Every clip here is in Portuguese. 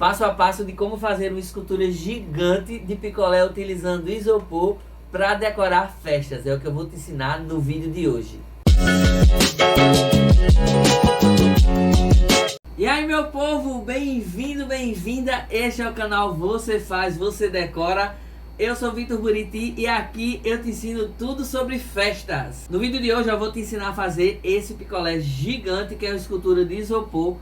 passo a passo de como fazer uma escultura gigante de picolé utilizando isopor para decorar festas. É o que eu vou te ensinar no vídeo de hoje. E aí, meu povo, bem-vindo, bem-vinda. Este é o canal Você Faz, Você Decora. Eu sou Vitor Buriti e aqui eu te ensino tudo sobre festas. No vídeo de hoje eu vou te ensinar a fazer esse picolé gigante, que é uma escultura de isopor.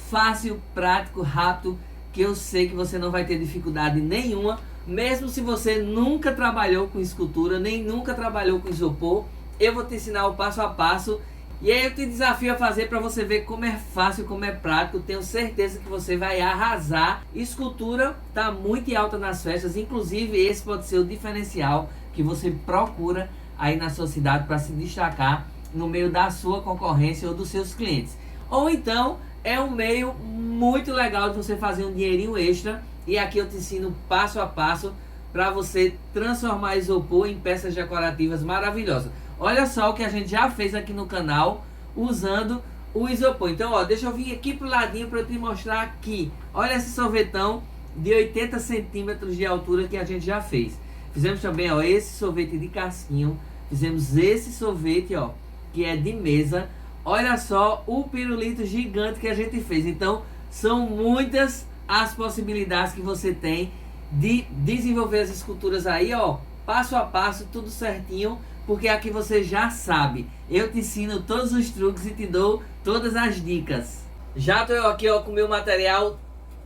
Fácil, prático, rápido, que eu sei que você não vai ter dificuldade nenhuma. Mesmo se você nunca trabalhou com escultura, nem nunca trabalhou com isopor, eu vou te ensinar o passo a passo. E aí eu te desafio a fazer para você ver como é fácil, como é prático. Tenho certeza que você vai arrasar. Escultura está muito alta nas festas. Inclusive esse pode ser o diferencial que você procura aí na sua cidade para se destacar no meio da sua concorrência ou dos seus clientes. Ou então é um meio muito legal de você fazer um dinheirinho extra. E aqui eu te ensino passo a passo para você transformar isopor em peças decorativas maravilhosas. Olha só o que a gente já fez aqui no canal usando o isopor. Então, ó, deixa eu vir aqui pro ladinho para eu te mostrar aqui. Olha esse sorvetão de 80 centímetros de altura que a gente já fez. Fizemos também, ó, esse sorvete de casquinho. Fizemos esse sorvete, ó, que é de mesa. Olha só o pirulito gigante que a gente fez. Então, são muitas as possibilidades que você tem de desenvolver as esculturas aí, ó, passo a passo, tudo certinho. Porque aqui você já sabe, eu te ensino todos os truques e te dou todas as dicas. Já estou aqui, ó, com o meu material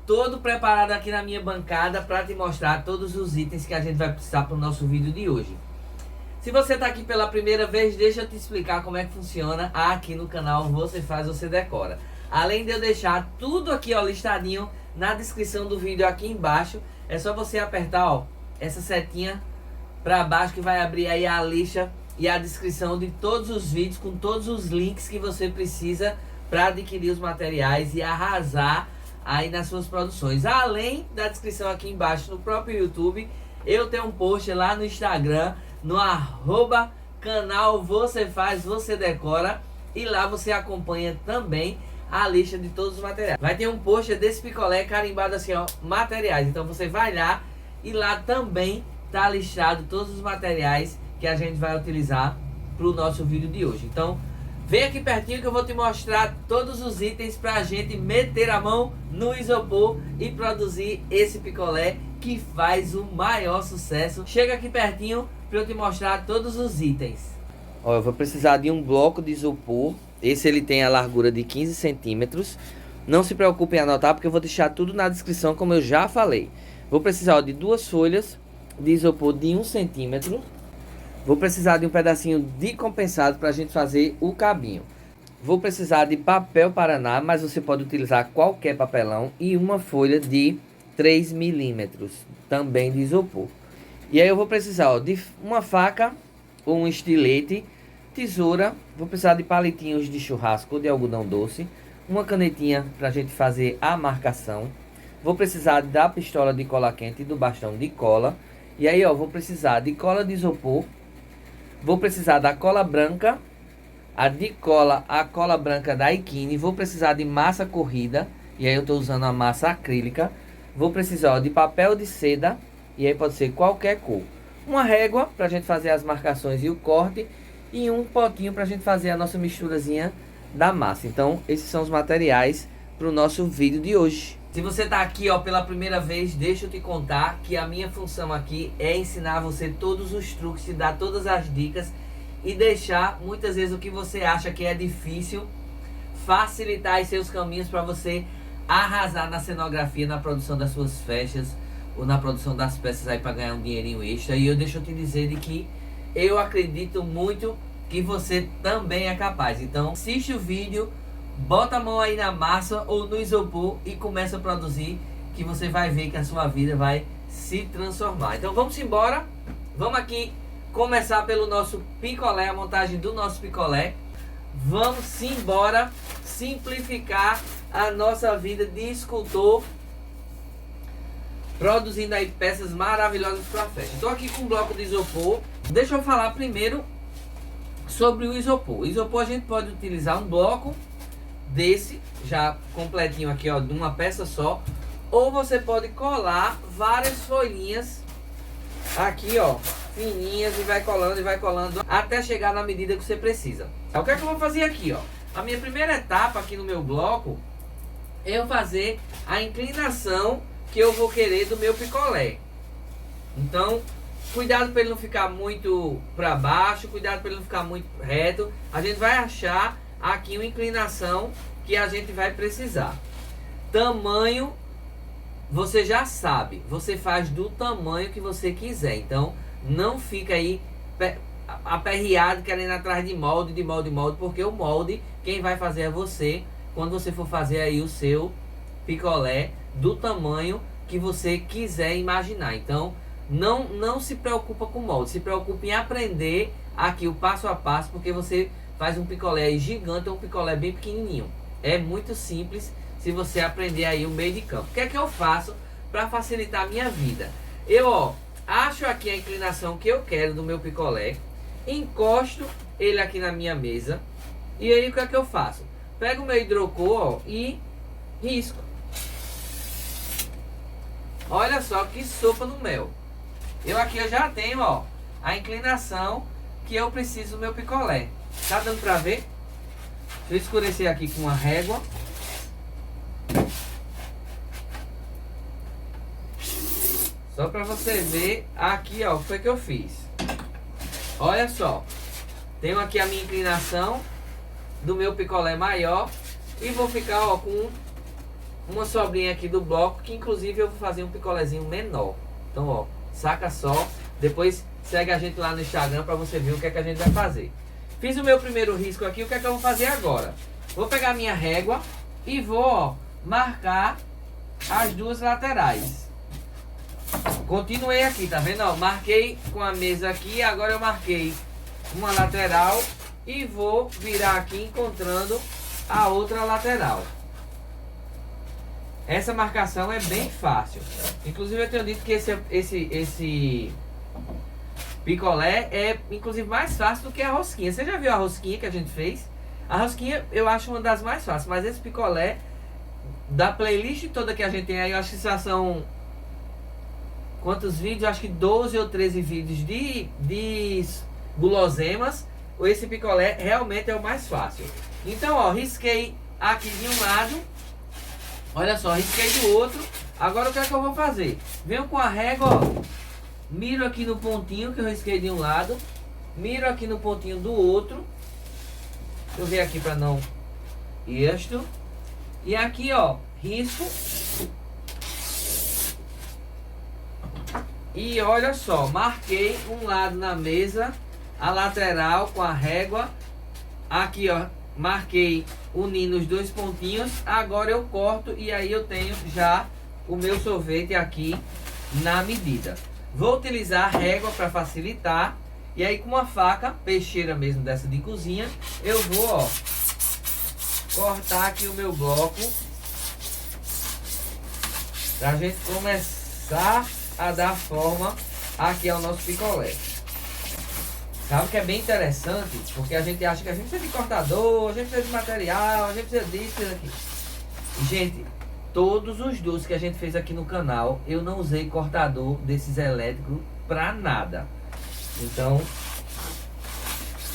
todo preparado aqui na minha bancada para te mostrar todos os itens que a gente vai precisar para o nosso vídeo de hoje. Se você está aqui pela primeira vez, deixa eu te explicar como é que funciona aqui no canal Você Faz, Você Decora. Além de eu deixar tudo aqui, ó, listadinho na descrição do vídeo aqui embaixo, é só você apertar, ó, essa setinha para baixo que vai abrir aí a lista e a descrição de todos os vídeos com todos os links que você precisa para adquirir os materiais e arrasar aí nas suas produções. Além da descrição aqui embaixo no próprio YouTube, eu tenho um post lá no Instagram, no @canal Você Faz, Você Decora, e lá você acompanha também a lista de todos os materiais. Vai ter um post desse picolé carimbado assim, ó, materiais. Então você vai lá e lá também tá listado todos os materiais que a gente vai utilizar para o nosso vídeo de hoje. Então, vem aqui pertinho que eu vou te mostrar todos os itens para a gente meter a mão no isopor e produzir esse picolé que faz o maior sucesso. Chega aqui pertinho para eu te mostrar todos os itens. Ó, eu vou precisar de um bloco de isopor. Esse ele tem a largura de 15 centímetros. Não se preocupe em anotar porque eu vou deixar tudo na descrição, como eu já falei. Vou precisar, ó, de 2 folhas de isopor de 1 centímetro. Vou precisar de um pedacinho de compensado para a gente fazer o cabinho. Vou precisar de papel paraná, mas você pode utilizar qualquer papelão. E uma folha de 3 milímetros, também de isopor. E aí eu vou precisar, ó, de uma faca ou um estilete, tesoura. Vou precisar de palitinhos de churrasco ou de algodão doce. Uma canetinha para a gente fazer a marcação. Vou precisar da pistola de cola quente e do bastão de cola. E aí, ó, vou precisar de cola de isopor. Vou precisar da cola branca, a cola branca da Ikine. Vou precisar de massa corrida. E aí eu tô usando a massa acrílica. Vou precisar, ó, de papel de seda. E aí pode ser qualquer cor. Uma régua pra gente fazer as marcações e o corte. E um potinho pra gente fazer a nossa misturazinha da massa. Então, esses são os materiais pro nosso vídeo de hoje. Se você está aqui, ó, pela primeira vez, deixa eu te contar que a minha função aqui é ensinar você todos os truques, te dar todas as dicas e deixar muitas vezes o que você acha que é difícil, facilitar os seus caminhos para você arrasar na cenografia, na produção das suas festas ou na produção das peças aí para ganhar um dinheirinho extra. E eu deixo eu te dizer de que eu acredito muito que você também é capaz. Então assiste o vídeo, bota a mão aí na massa ou no isopor e começa a produzir, que você vai ver que a sua vida vai se transformar. Então vamos embora. Vamos aqui começar pelo nosso picolé, a montagem do nosso picolé. Vamos embora simplificar a nossa vida de escultor, produzindo aí peças maravilhosas para a festa. Estou aqui com um bloco de isopor. Deixa eu falar primeiro sobre o isopor. O isopor a gente pode utilizar um bloco desse, já completinho aqui, ó, de uma peça só, ou você pode colar várias folhinhas aqui, ó, fininhas, e vai colando até chegar na medida que você precisa. O que é que eu vou fazer aqui, ó? A minha primeira etapa aqui no meu bloco é eu fazer a inclinação que eu vou querer do meu picolé. Então, cuidado para ele não ficar muito para baixo, cuidado para ele não ficar muito reto. A gente vai achar aqui uma inclinação que a gente vai precisar. Tamanho, você já sabe, você faz do tamanho que você quiser. Então, não fica aí aperreado querendo atrás de molde, porque o molde, quem vai fazer é você, quando você for fazer aí o seu picolé do tamanho que você quiser imaginar. Então, não se preocupa com molde, se preocupe em aprender aqui o passo a passo, porque você faz um picolé aí gigante ou um picolé bem pequenininho. É muito simples se você aprender aí o meio de campo. O que é que eu faço para facilitar a minha vida? Eu, ó, acho aqui a inclinação que eu quero do meu picolé, encosto ele aqui na minha mesa, e aí o que é que eu faço? Pego o meu hidrocor, ó, e risco. Olha só que sopa no mel. Eu já tenho, ó, a inclinação que eu preciso do meu picolé. Tá dando pra ver? Deixa eu escurecer aqui com uma régua. Só pra você ver aqui, ó, o que foi que eu fiz. Olha só. Tenho aqui a minha inclinação do meu picolé maior. E vou ficar, ó, com uma sobrinha aqui do bloco, que inclusive eu vou fazer um picolézinho menor. Então, ó, saca só. Depois segue a gente lá no Instagram pra você ver o que é que a gente vai fazer. Fiz o meu primeiro risco aqui, o que é que eu vou fazer agora? Vou pegar a minha régua e vou, ó, marcar as duas laterais. Continuei aqui, tá vendo? Ó, marquei com a mesa aqui, agora eu marquei uma lateral e vou virar aqui encontrando a outra lateral. Essa marcação é bem fácil. Inclusive eu tenho dito que esse picolé é inclusive mais fácil do que a rosquinha. Você já viu a rosquinha que a gente fez? A rosquinha eu acho uma das mais fáceis, mas esse picolé, da playlist toda que a gente tem aí, eu acho que já são... Quantos vídeos? Acho que 12 ou 13 vídeos de guloseimas. Esse picolé realmente é o mais fácil. Então, ó, risquei aqui de um lado. Olha só, risquei do outro. Agora o que é que eu vou fazer? Venho com a régua, ó. Miro aqui no pontinho que eu risquei de um lado. Miro aqui no pontinho do outro. Deixa eu ver aqui para não... Isto. E aqui, ó, risco. E olha só, marquei um lado na mesa, a lateral com a régua. Aqui, ó, marquei unindo os dois pontinhos. Agora eu corto e aí eu tenho já o meu sorvete aqui na medida. Vou utilizar a régua para facilitar. E aí com uma faca, peixeira mesmo dessa de cozinha, eu vou, ó, cortar aqui o meu bloco. Pra gente começar a dar forma aqui ao nosso picolé. Sabe que é bem interessante, porque a gente acha que a gente precisa de cortador, a gente precisa de material, a gente precisa disso e aqui. Gente, todos os doces que a gente fez aqui no canal, eu não usei cortador desses elétricos pra nada. Então,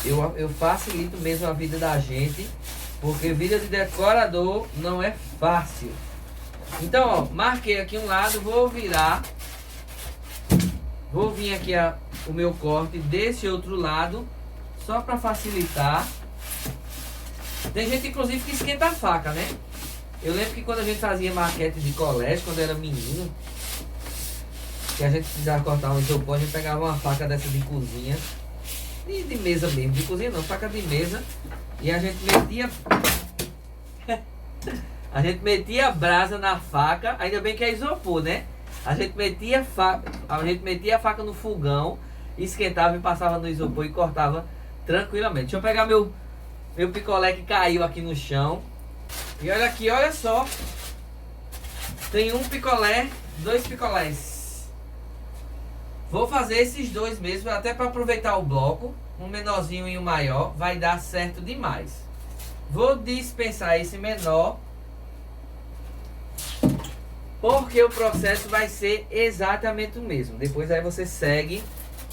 eu facilito mesmo a vida da gente, porque vida de decorador não é fácil. Então, ó, marquei aqui um lado, vou virar. Vou vir aqui o meu corte desse outro lado, só para facilitar. Tem gente inclusive que esquenta a faca, né? Eu lembro que quando a gente fazia maquete de colégio, quando eu era menino, que a gente precisava cortar um isopor, a gente pegava uma faca dessa de cozinha, e de mesa mesmo, de cozinha não, faca de mesa, e a gente metia a gente metia a brasa na faca, ainda bem que é isopor, né? A gente metia a faca no fogão, esquentava e passava no isopor e cortava tranquilamente. Deixa eu pegar meu picolé que caiu aqui no chão. E olha aqui, olha só. Tem um picolé, dois picolés. Vou fazer esses dois mesmo, até para aproveitar o bloco. Um menorzinho e um maior, vai dar certo demais. Vou dispensar esse menor. porque o processo vai ser exatamente o mesmo. Depois aí você segue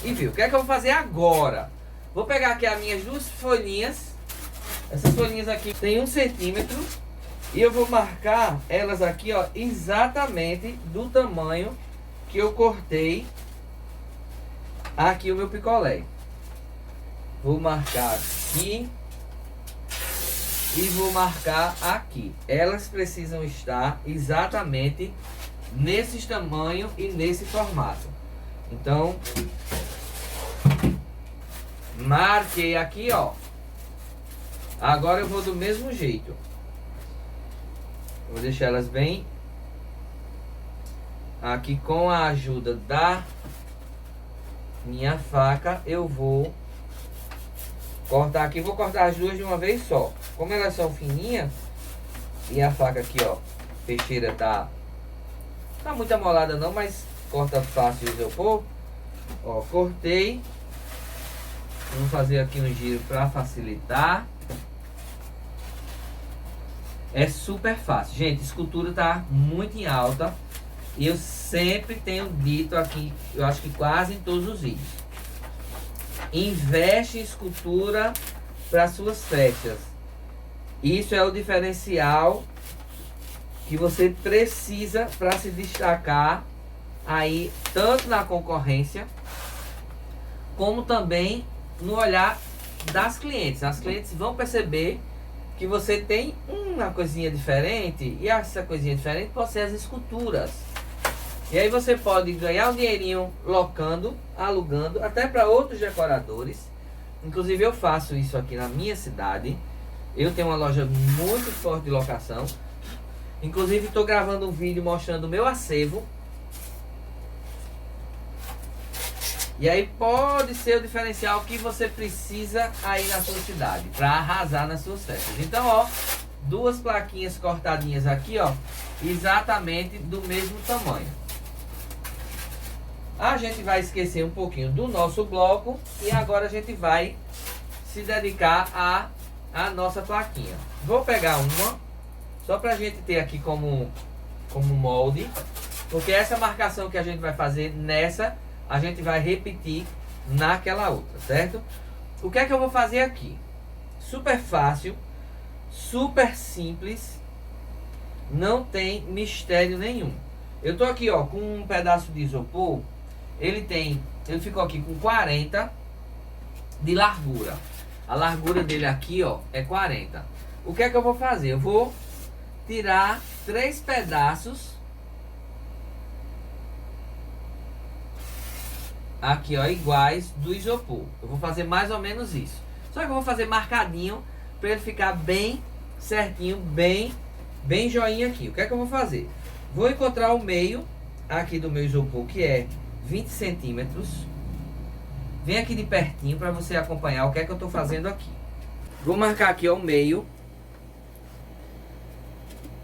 e viu. O que é que eu vou fazer agora? Vou pegar aqui as minhas duas folhinhas. Essas folhinhas aqui tem 1 centímetro. E eu vou marcar elas aqui, ó, exatamente do tamanho que eu cortei aqui o meu picolé. Vou marcar aqui e vou marcar aqui. Elas precisam estar exatamente nesses tamanhos e nesse formato. Então, marquei aqui, ó. Agora eu vou do mesmo jeito. Vou deixar elas bem aqui com a ajuda da minha faca. Eu vou cortar aqui, vou cortar as duas de uma vez só. Como elas são fininhas e a faca aqui, ó, peixeira tá muito amolada não, mas corta fácil o isopor. Ó, cortei. Vamos fazer aqui um giro para facilitar. É super fácil. Gente, escultura tá muito em alta. E eu sempre tenho dito aqui, eu acho que quase em todos os vídeos. Investe em escultura para suas festas. Isso é o diferencial que você precisa para se destacar aí, tanto na concorrência, como também no olhar das clientes. As clientes vão perceber que você tem uma coisinha diferente, e essa coisinha diferente pode ser as esculturas. E aí você pode ganhar um dinheirinho locando, alugando, até para outros decoradores. Inclusive eu faço isso aqui na minha cidade. Eu tenho uma loja muito forte de locação. Inclusive estou gravando um vídeo mostrando o meu acervo. E aí pode ser o diferencial que você precisa aí na sua cidade para arrasar nas suas festas. Então, ó, duas plaquinhas cortadinhas aqui, ó, exatamente do mesmo tamanho. A gente vai esquecer um pouquinho do nosso bloco e agora a gente vai se dedicar a nossa plaquinha. Vou pegar uma só para a gente ter aqui como molde, porque essa marcação que a gente vai fazer nessa a gente vai repetir naquela outra, certo? O que é que eu vou fazer aqui? Super fácil, super simples, não tem mistério nenhum. Eu tô aqui, ó, com um pedaço de isopor. Ele ficou aqui com 40 de largura. A largura dele aqui, ó, é 40. O que é que eu vou fazer? Eu vou tirar 3 pedaços aqui, ó, iguais do isopor. Eu vou fazer mais ou menos isso. Só que eu vou fazer marcadinho para ele ficar bem certinho, bem joinha aqui. O que é que eu vou fazer? Vou encontrar o meio aqui do meu isopor, que é 20 centímetros. Vem aqui de pertinho para você acompanhar o que é que eu estou fazendo aqui. Vou marcar aqui, ó, o meio.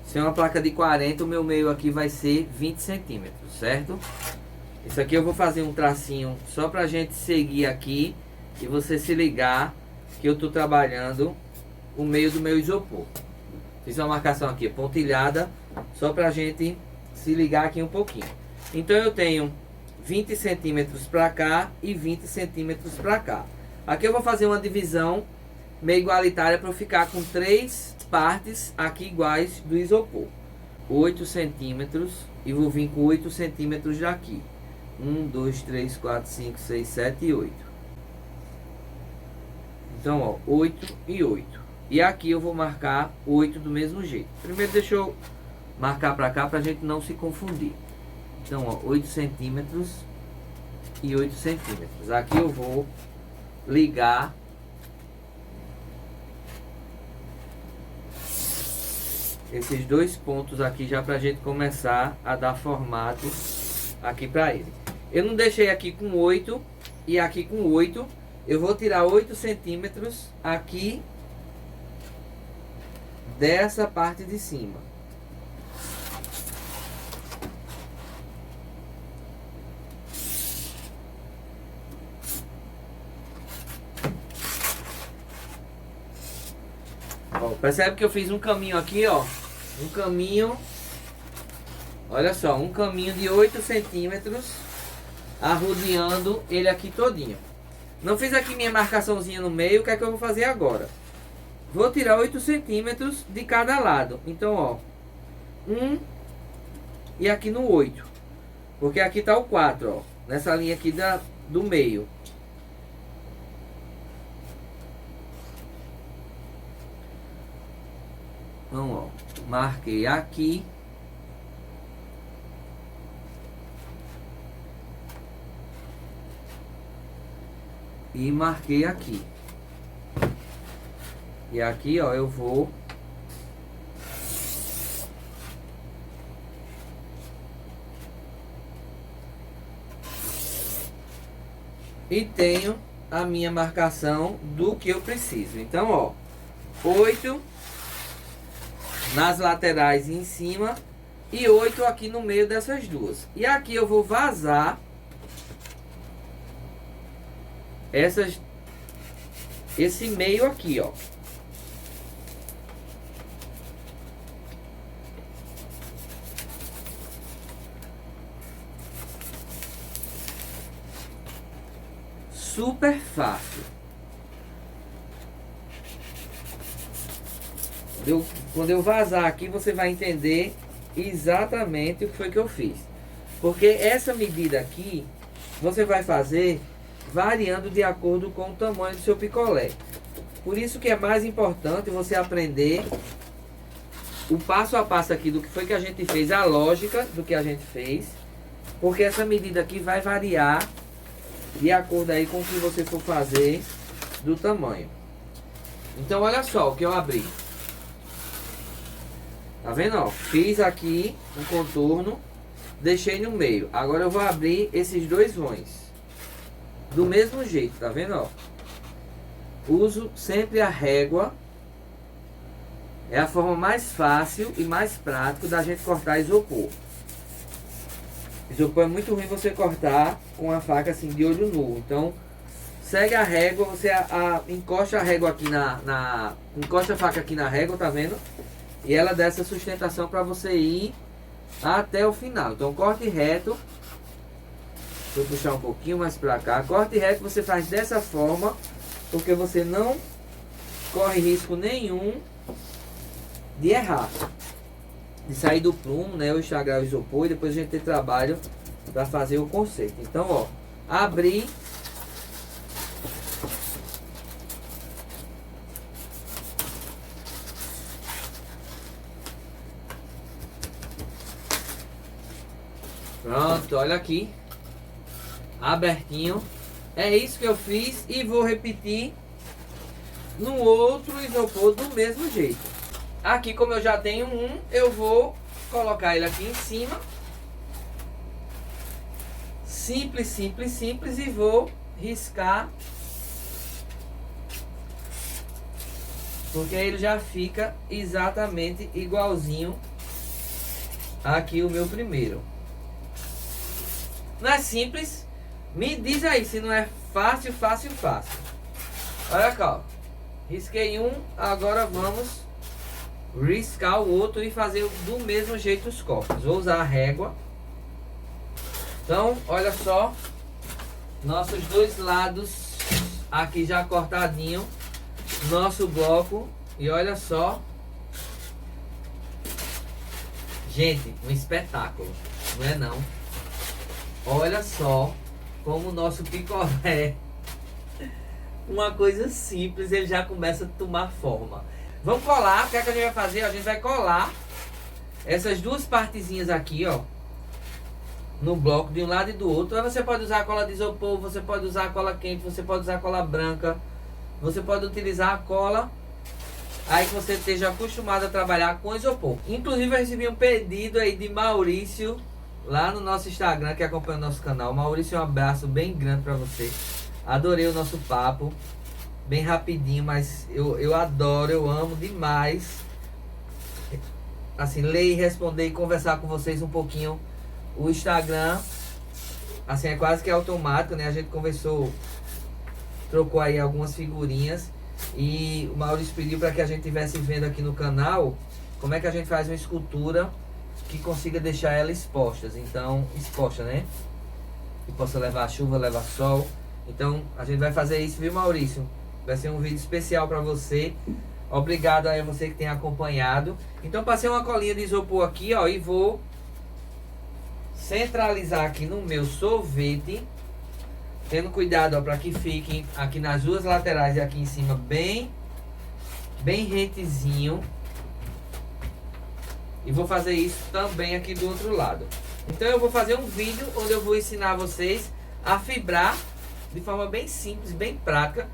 Se é uma placa de 40, o meu meio aqui vai ser 20 centímetros, certo? Isso aqui eu vou fazer um tracinho só pra gente seguir aqui e você se ligar que eu tô trabalhando o meio do meu isopor. Fiz uma marcação aqui pontilhada só pra gente se ligar aqui um pouquinho. Então eu tenho 20 centímetros pra cá e 20 centímetros pra cá. Aqui eu vou fazer uma divisão meio igualitária para ficar com 3 partes aqui iguais do isopor. 8 centímetros e vou vir com 8 centímetros daqui. 1, 2, 3, 4, 5, 6, 7 e 8. Então, ó, 8 e 8. E aqui eu vou marcar 8 do mesmo jeito. Primeiro deixa eu marcar para cá para a gente não se confundir. Então, ó, 8 centímetros e 8 centímetros. Aqui eu vou ligar esses 2 pontos aqui já para a gente começar a dar formato aqui para ele. Eu não deixei aqui com 8 e aqui com 8. Eu vou tirar 8 centímetros aqui dessa parte de cima. Ó, percebe que eu fiz um caminho aqui, ó. Um caminho Olha só, um caminho de 8 centímetros, arrodeando ele aqui todinho. Não fiz aqui minha marcaçãozinha no meio, o que é que eu vou fazer agora? Vou tirar 8 centímetros de cada lado. Então, ó, 1 e aqui no 8. Porque aqui tá o 4, ó, nessa linha aqui do meio. Então, ó, marquei aqui. E marquei aqui. E aqui, ó, eu vou e tenho a minha marcação do que eu preciso. Então, ó, 8 nas laterais e em cima e 8 aqui no meio dessas duas. E aqui eu vou vazar esse meio aqui, ó. Super fácil. Quando eu vazar aqui, você vai entender exatamente o que foi que eu fiz. Porque essa medida aqui, você vai fazer variando de acordo com o tamanho do seu picolé. Por isso que é mais importante você aprender o passo a passo aqui do que foi que a gente fez, a lógica do que a gente fez. Porque essa medida aqui vai variar de acordo aí com o que você for fazer do tamanho. Então olha só o que eu abri. Tá vendo, ó? Fiz aqui um contorno, deixei no meio. Agora eu vou abrir esses dois vãos do mesmo jeito, tá vendo, ó? Uso sempre a régua. É a forma mais fácil e mais prática da gente cortar isopor. Isopor é muito ruim você cortar com a faca assim de olho nu. Então, segue a régua, você encosta a régua aqui encosta a faca aqui na régua, tá vendo? E ela dá essa sustentação para você ir até o final. Então, corte reto. Vou puxar um pouquinho mais para cá. Corte reto você faz dessa forma, porque você não corre risco nenhum de errar, de sair do prumo, né, ou estragar o isopor e depois a gente ter trabalho para fazer o conserto. Então, ó, abri. Pronto, olha aqui. Abertinho. É isso que eu fiz e vou repetir no outro isopor do mesmo jeito. Aqui, como eu já tenho um, eu vou colocar ele aqui em cima. Simples, simples, simples. E vou riscar. Porque ele já fica exatamente igualzinho aqui o meu primeiro. Não é simples? Me diz aí se não é fácil, fácil, fácil. Olha cá, ó. Risquei um, agora vamos riscar o outro e fazer do mesmo jeito os cortes. Vou usar a régua. Então, olha só. Nossos dois lados aqui já cortadinho. Nosso bloco. E olha só. Gente, um espetáculo. Não é não? Olha só como o nosso picolé, uma coisa simples, ele já começa a tomar forma. Vamos colar. O que é que a gente vai fazer? A gente vai colar essas duas partezinhas aqui, ó, no bloco de um lado e do outro. Aí você pode usar a cola de isopor, você pode usar a cola quente, você pode usar a cola branca, você pode utilizar a cola aí que você esteja acostumado a trabalhar com isopor. Inclusive eu recebi um pedido aí de Maurício lá no nosso Instagram, que acompanha o nosso canal. Maurício, um abraço bem grande pra você. Adorei o nosso papo. Bem rapidinho, mas eu adoro, eu amo demais assim, ler e responder e conversar com vocês um pouquinho. O Instagram, assim, é quase que automático, né? A gente conversou, trocou aí algumas figurinhas. E o Maurício pediu para que a gente estivesse vendo aqui no canal como é que a gente faz uma escultura que consiga deixar ela exposta, né? Que possa levar chuva, levar sol. Então a gente vai fazer isso, viu, Maurício? Vai ser um vídeo especial para você. Obrigado aí a você que tem acompanhado. Então passei uma colinha de isopor aqui, ó, e vou centralizar aqui no meu sorvete, tendo cuidado, ó, para que fiquem aqui nas duas laterais e aqui em cima bem rentezinho. E vou fazer isso também aqui do outro lado. Então eu vou fazer um vídeo onde eu vou ensinar vocês a fibrar de forma bem simples, bem prática.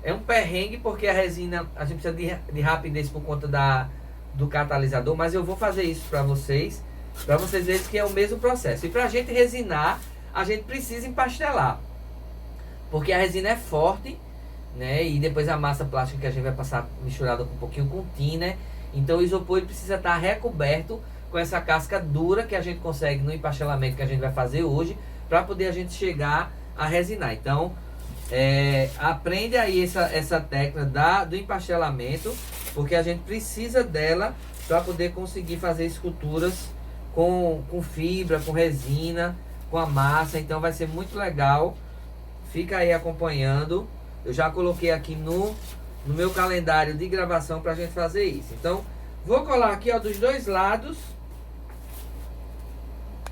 É um perrengue porque a resina, a gente precisa de rapidez por conta do catalisador, mas eu vou fazer isso para vocês verem que é o mesmo processo. E para a gente resinar, a gente precisa empastelar, porque a resina é forte, né? E depois a massa plástica que a gente vai passar misturada com um pouquinho com thinner. Então o isopor ele precisa estar recoberto com essa casca dura que a gente consegue no empastelamento que a gente vai fazer hoje, para poder a gente chegar a resinar. Então aprende aí essa técnica do empastelamento, porque a gente precisa dela para poder conseguir fazer esculturas com fibra, com resina, com a massa. Então vai ser muito legal. Fica aí acompanhando. Eu já coloquei aqui no meu calendário de gravação para a gente fazer isso. Então vou colar aqui, ó, dos dois lados,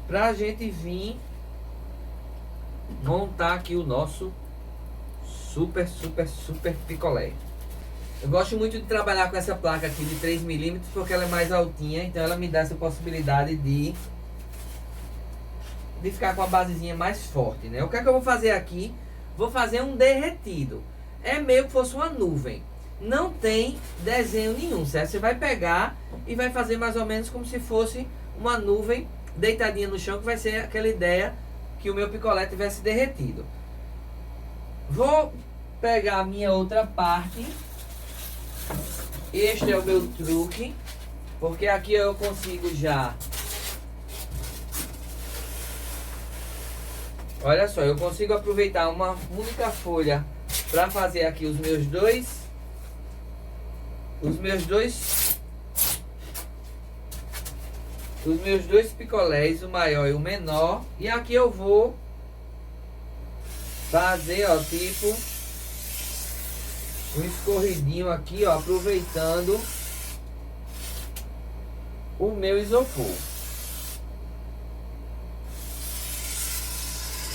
para a gente vir montar aqui o nosso super picolé. Eu gosto muito de trabalhar com essa placa aqui de 3 mm porque ela é mais altinha, então ela me dá essa possibilidade de ficar com a basezinha mais forte, né? O que é que eu vou fazer aqui? Vou fazer um derretido. É meio que fosse uma nuvem. Não tem desenho nenhum, certo? Você vai pegar e vai fazer mais ou menos como se fosse uma nuvem deitadinha no chão, que vai ser aquela ideia que o meu picolé tivesse derretido. Vou pegar a minha outra parte. Este é o meu truque, porque aqui eu consigo já... Olha só, eu consigo aproveitar uma única folha para fazer aqui os meus dois picolés, o maior e o menor. E aqui eu vou fazer, ó, tipo um escorridinho aqui, ó, aproveitando o meu isopor.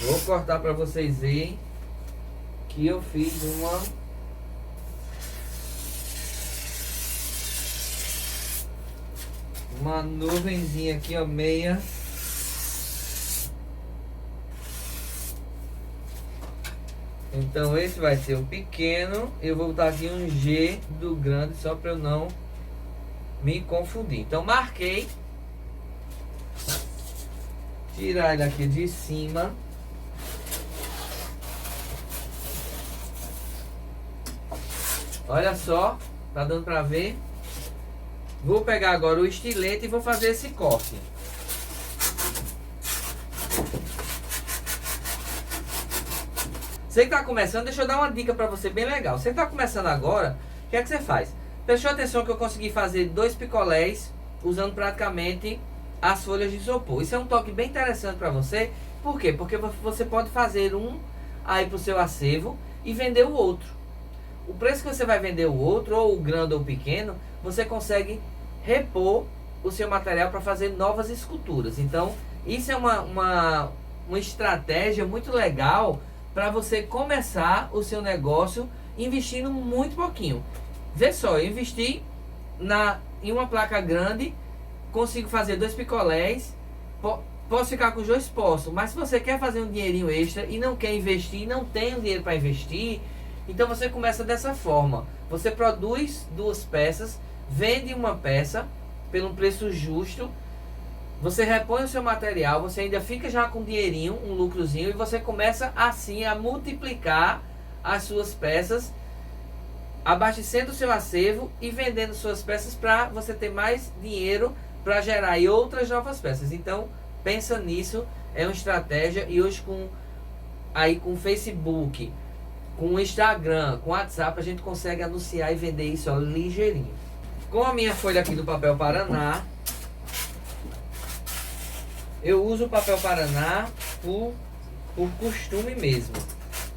Vou cortar para vocês verem que eu fiz uma nuvenzinha aqui, ó, meia. Então esse vai ser o pequeno. Eu vou botar aqui um G do grande, só para eu não me confundir. Então marquei. Tirar ele aqui de cima. Olha só, tá dando para ver. Vou pegar agora o estilete e vou fazer esse corte. Você que tá começando, deixa eu dar uma dica para você bem legal. Você que tá começando agora, o que é que você faz? Prestou atenção que eu consegui fazer 2 picolés usando praticamente as folhas de isopor. Isso é um toque bem interessante para você. Por quê? Porque você pode fazer um aí pro seu acervo e vender o outro. O preço que você vai vender o outro, ou o grande ou o pequeno, você consegue repor o seu material para fazer novas esculturas. Então, isso é uma estratégia muito legal para você começar o seu negócio investindo muito pouquinho. Vê só, eu investi em uma placa grande, consigo fazer 2 picolés, posso ficar com os 2? Posso, mas se você quer fazer um dinheirinho extra e não quer investir, não tem o dinheiro para investir, então você começa dessa forma. Você produz 2 peças, vende uma peça pelo um preço justo, você repõe o seu material, você ainda fica já com um dinheirinho, um lucrozinho, e você começa assim a multiplicar as suas peças, abastecendo o seu acervo e vendendo suas peças para você ter mais dinheiro para gerar aí outras novas peças. Então pensa nisso, é uma estratégia. E hoje com o Facebook, com o Instagram, com o WhatsApp, a gente consegue anunciar e vender isso, ó, ligeirinho. Com a minha folha aqui do papel Paraná, Eu uso o papel Paraná por costume mesmo.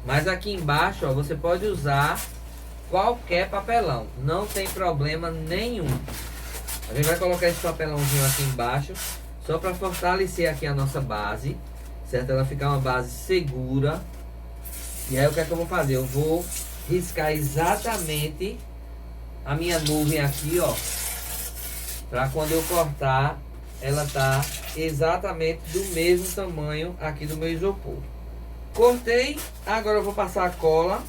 Mas aqui embaixo, ó, você pode usar qualquer papelão. Não tem problema nenhum. A gente vai colocar esse papelãozinho aqui embaixo, só para fortalecer aqui a nossa base, certo? Ela ficar uma base segura. E aí o que é que eu vou fazer? Eu vou riscar exatamente a minha nuvem aqui, ó, para quando eu cortar, ela tá exatamente do mesmo tamanho aqui do meu isopor. Cortei, agora eu vou passar a cola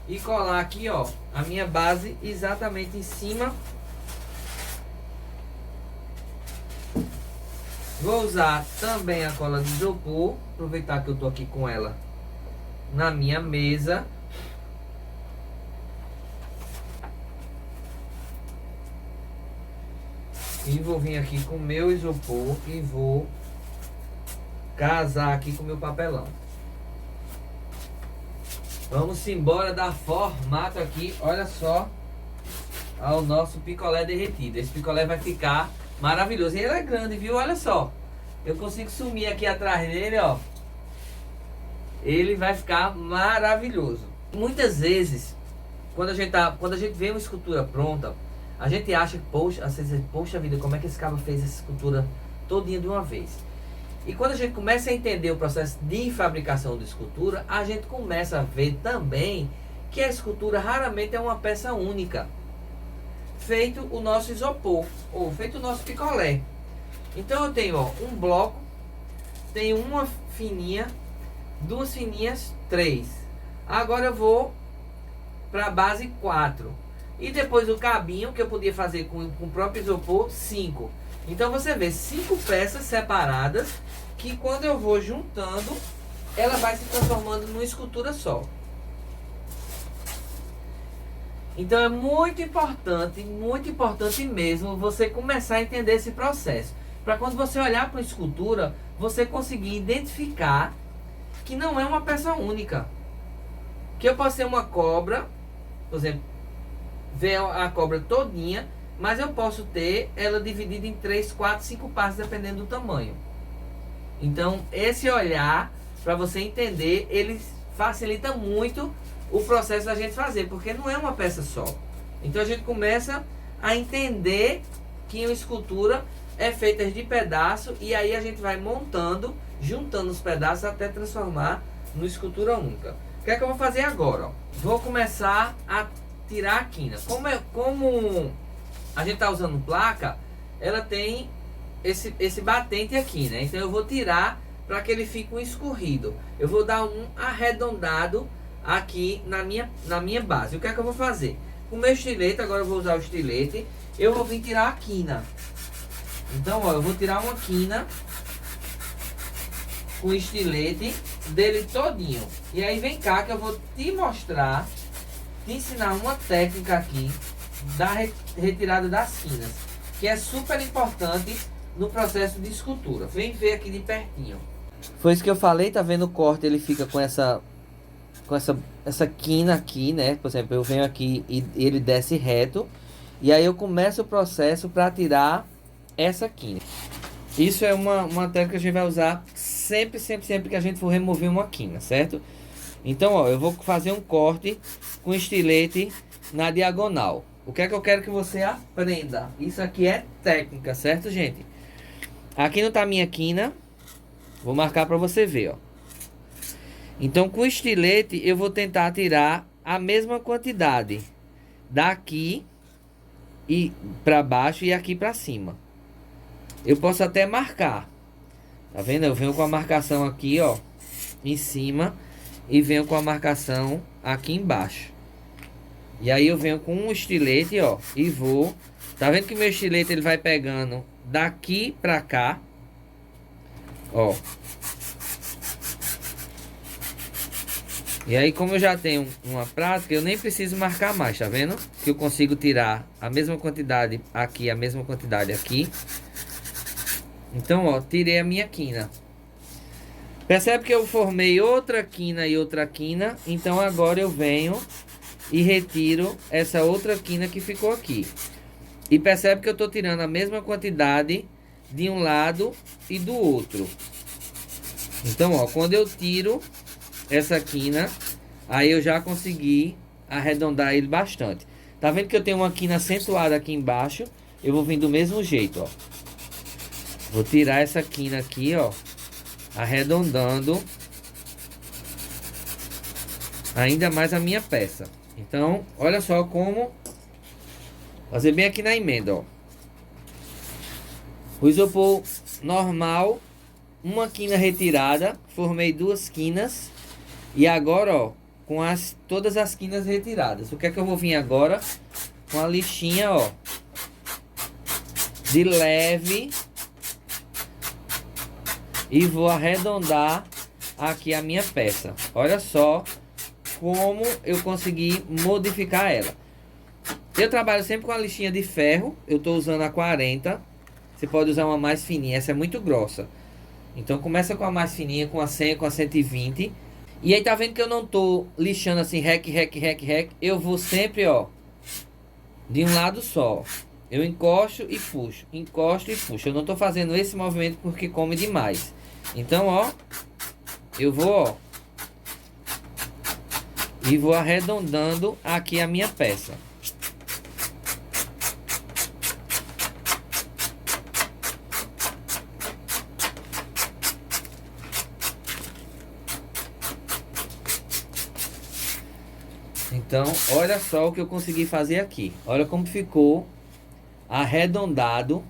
e colar aqui, ó, a minha base exatamente em cima. Vou usar também a cola de isopor, aproveitar que eu tô aqui com ela na minha mesa. E vou vir aqui com o meu isopor e vou casar aqui com o meu papelão. Vamos embora dar formato aqui, olha só, ao nosso picolé derretido. Esse picolé vai ficar maravilhoso. E ele é grande, viu? Olha só. Eu consigo sumir aqui atrás dele, ó. Ele vai ficar maravilhoso. Muitas vezes, quando a gente vê uma escultura pronta, a gente acha que, poxa vida, como é que esse cara fez essa escultura todinha de uma vez? E quando a gente começa a entender o processo de fabricação de escultura, a gente começa a ver também que a escultura raramente é uma peça única. Feito o nosso isopor, ou feito o nosso picolé. Então eu tenho, ó, um bloco, tenho uma fininha, duas fininhas, 3. Agora eu vou para a base 4. E depois o cabinho, que eu podia fazer com o próprio isopor, 5. Então você vê 5 peças separadas, que quando eu vou juntando, ela vai se transformando numa escultura só. Então é muito importante mesmo você começar a entender esse processo. Para quando você olhar para a escultura, você conseguir identificar que não é uma peça única. Que eu posso ser uma cobra, por exemplo, ver a cobra todinha, mas eu posso ter ela dividida em 3, 4, 5 partes, dependendo do tamanho. Então esse olhar, para você entender, ele facilita muito o processo da gente fazer, porque não é uma peça só. Então a gente começa a entender que uma escultura é feita de pedaços, e aí a gente vai montando, juntando os pedaços até transformar numa escultura única. O que é que eu vou fazer agora? Ó? Vou começar a tirar a quina. Como a gente está usando placa, ela tem esse batente aqui, né? Então eu vou tirar para que ele fique um escorrido. Eu vou dar um arredondado aqui na minha base. O que é que eu vou fazer? Com o meu estilete, agora eu vou usar o estilete, eu vou vir tirar a quina. Então, ó, eu vou tirar uma quina com o estilete dele todinho. E aí vem cá que eu vou te mostrar, te ensinar uma técnica aqui da retirada das quinas, que é super importante no processo de escultura. Vem ver aqui de pertinho. Foi isso que eu falei, tá vendo o corte? Ele fica com essa quina aqui, né? Por exemplo, eu venho aqui e ele desce reto. E aí eu começo o processo para tirar essa quina. Isso é uma técnica que a gente vai usar sempre que a gente for remover uma quina, certo? Então, ó, eu vou fazer um corte com estilete na diagonal. O que é que eu quero que você aprenda? Isso aqui é técnica, certo, gente? Aqui não tá a minha quina. Vou marcar para você ver, ó. Então, com o estilete, eu vou tentar tirar a mesma quantidade daqui e para baixo e aqui para cima. Eu posso até marcar. Tá vendo? Eu venho com a marcação aqui, ó, em cima, e venho com a marcação aqui embaixo. E aí eu venho com um estilete, ó, e vou... Tá vendo que meu estilete ele vai pegando daqui para cá, ó. E aí, como eu já tenho uma prática, eu nem preciso marcar mais, tá vendo? Que eu consigo tirar a mesma quantidade aqui, a mesma quantidade aqui. Então, ó, tirei a minha quina. Percebe que eu formei outra quina e outra quina. Então, agora eu venho e retiro essa outra quina que ficou aqui. E percebe que eu tô tirando a mesma quantidade de um lado e do outro. Então, ó, quando eu tiro essa quina, aí eu já consegui arredondar ele bastante. Tá vendo que eu tenho uma quina acentuada aqui embaixo? Eu vou vir do mesmo jeito, ó. Vou tirar essa quina aqui, ó, arredondando ainda mais a minha peça. Então, olha só como fazer bem aqui na emenda, ó. O isopor normal, uma quina retirada, formei duas quinas. E agora, ó, com todas as quinas retiradas, o que é que eu vou vir agora? Com a lixinha, ó, de leve, e vou arredondar aqui a minha peça. Olha só como eu consegui modificar ela. Eu trabalho sempre com a lixinha de ferro. Eu estou usando a 40. Você pode usar uma mais fininha. Essa é muito grossa. Então começa com a mais fininha, com a 100, com a 120. E aí tá vendo que eu não tô lixando assim, rec. Eu vou sempre, ó, de um lado só. Eu encosto e puxo, encosto e puxo. Eu não tô fazendo esse movimento porque come demais. Então, ó, eu vou, ó, e vou arredondando aqui a minha peça. Então, olha só o que eu consegui fazer aqui. Olha como ficou arredondado,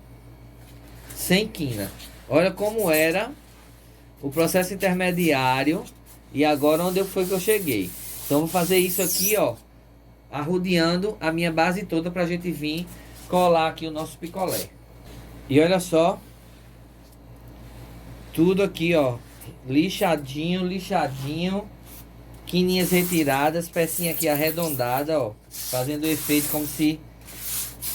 sem quina. Olha como era o processo intermediário e agora onde foi que eu cheguei. Então, vou fazer isso aqui, ó, arrodeando a minha base toda pra gente vir colar aqui o nosso picolé. E olha só, tudo aqui, ó, lixadinho, quininhas retiradas, pecinha aqui arredondada, ó, fazendo o efeito como se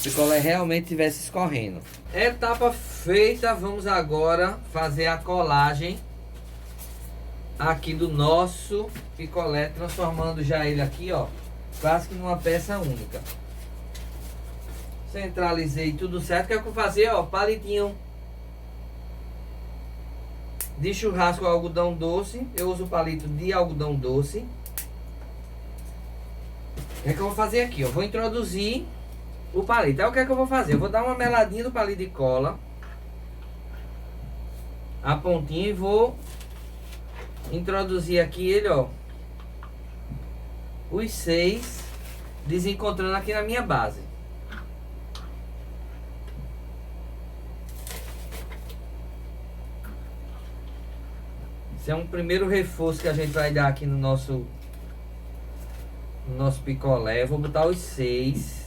o picolé realmente estivesse escorrendo. Etapa feita, vamos agora fazer a colagem aqui do nosso picolé, transformando já ele aqui, ó, quase que numa peça única. Centralizei tudo certo. O que é que eu vou fazer, ó, palitinho de churrasco algodão doce. Eu uso palito de algodão doce. O que é que eu vou fazer aqui? Eu vou introduzir o palito. Aí o que é que eu vou fazer? Eu vou dar uma meladinha do palito de cola, a pontinha, e vou introduzir aqui ele, ó, os 6, desencontrando aqui na minha base. Esse é um primeiro reforço que a gente vai dar aqui no nosso picolé. Eu vou botar os 6.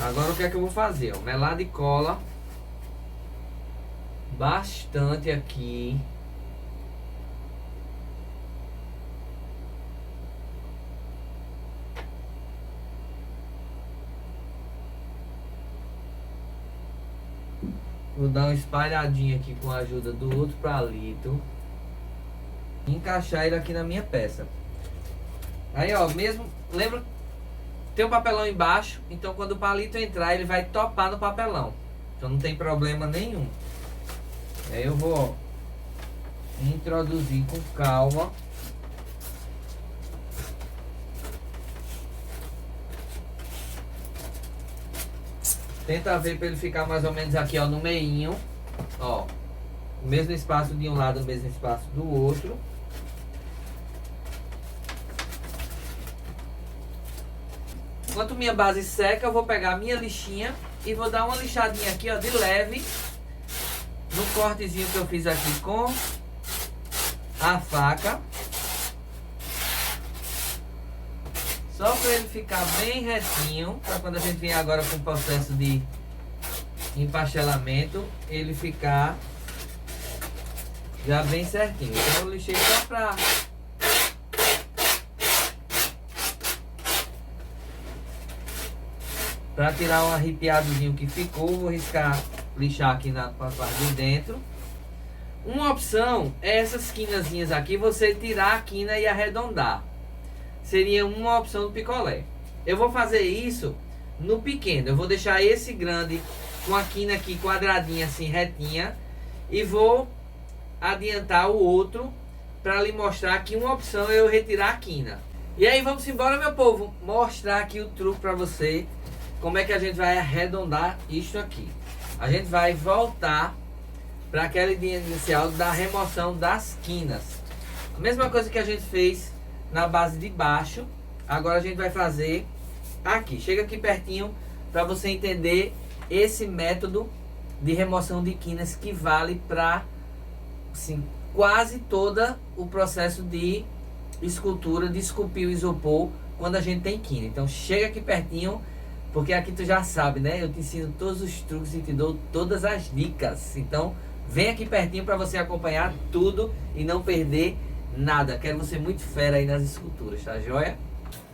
Agora o que é que eu vou fazer? Ó, melar de cola bastante aqui. Vou dar uma espalhadinha aqui com a ajuda do outro palito. Encaixar ele aqui na minha peça. Aí, ó, mesmo, lembra, tem um papelão embaixo, então quando o palito entrar, ele vai topar no papelão. Então não tem problema nenhum. Aí eu vou, ó, introduzir com calma. Tenta ver para ele ficar mais ou menos aqui, ó, no meinho. Ó, o mesmo espaço de um lado, o mesmo espaço do outro. Enquanto minha base seca, eu vou pegar a minha lixinha e vou dar uma lixadinha aqui, ó, de leve, no cortezinho que eu fiz aqui com a faca. Só para ele ficar bem retinho, para quando a gente vier agora com o processo de empastelamento, ele ficar já bem certinho. Então eu lixei só para Para tirar um arrepiadozinho que ficou, vou riscar, lixar aqui na parte de dentro. Uma opção é essas quinazinhas aqui, você tirar a quina e arredondar. Seria uma opção do picolé. Eu vou fazer isso no pequeno. Eu vou deixar esse grande com a quina aqui quadradinha assim, retinha. E vou adiantar o outro para lhe mostrar que uma opção é eu retirar a quina. E aí vamos embora, meu povo, mostrar aqui o truque para você. Como é que a gente vai arredondar isto aqui. A gente vai voltar para aquela ideia inicial da remoção das quinas. A mesma coisa que a gente fez na base de baixo, agora a gente vai fazer aqui. Chega aqui pertinho para você entender esse método de remoção de quinas que vale para assim, quase todo o processo de escultura, de esculpir o isopor quando a gente tem quina. Então chega aqui pertinho, porque aqui tu já sabe, né? Eu te ensino todos os truques e te dou todas as dicas. Então vem aqui pertinho para você acompanhar tudo e não perder nada. Quero você muito fera aí nas esculturas, tá joia?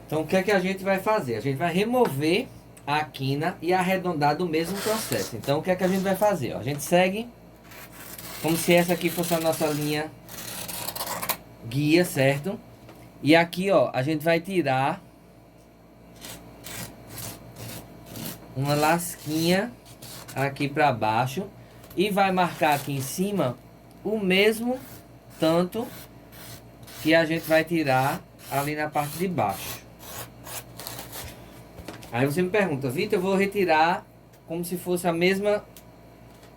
Então o que é que a gente vai fazer? A gente vai remover a quina e arredondar do mesmo processo. Então o que é que a gente vai fazer? Ó, a gente segue como se essa aqui fosse a nossa linha guia, certo? E aqui, ó, a gente vai tirar uma lasquinha aqui para baixo e vai marcar aqui em cima o mesmo tanto que a gente vai tirar ali na parte de baixo. Aí você me pergunta, Vitor, eu vou retirar como se fosse a mesma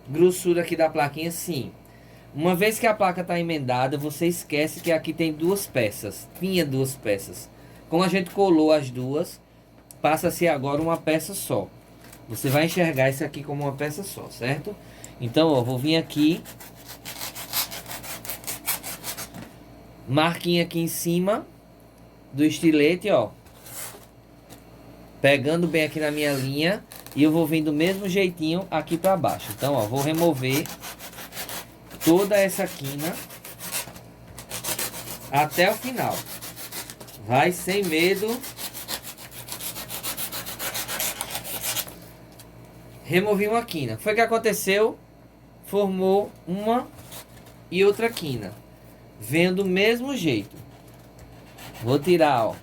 grossura aqui da plaquinha? Sim. Uma vez que a placa está emendada, você esquece que aqui tem duas peças. Tinha duas peças. Como a gente colou as duas, passa a ser agora uma peça só. Você vai enxergar isso aqui como uma peça só, certo? Então, ó, vou vir aqui. Marquinha aqui em cima do estilete, ó. Pegando bem aqui na minha linha. E eu vou vir do mesmo jeitinho aqui para baixo. Então, ó, vou remover toda essa quina até o final. Vai sem medo. Removi uma quina. Foi o que aconteceu? Formou uma e outra quina. Venho do mesmo jeito. Vou tirar, ó,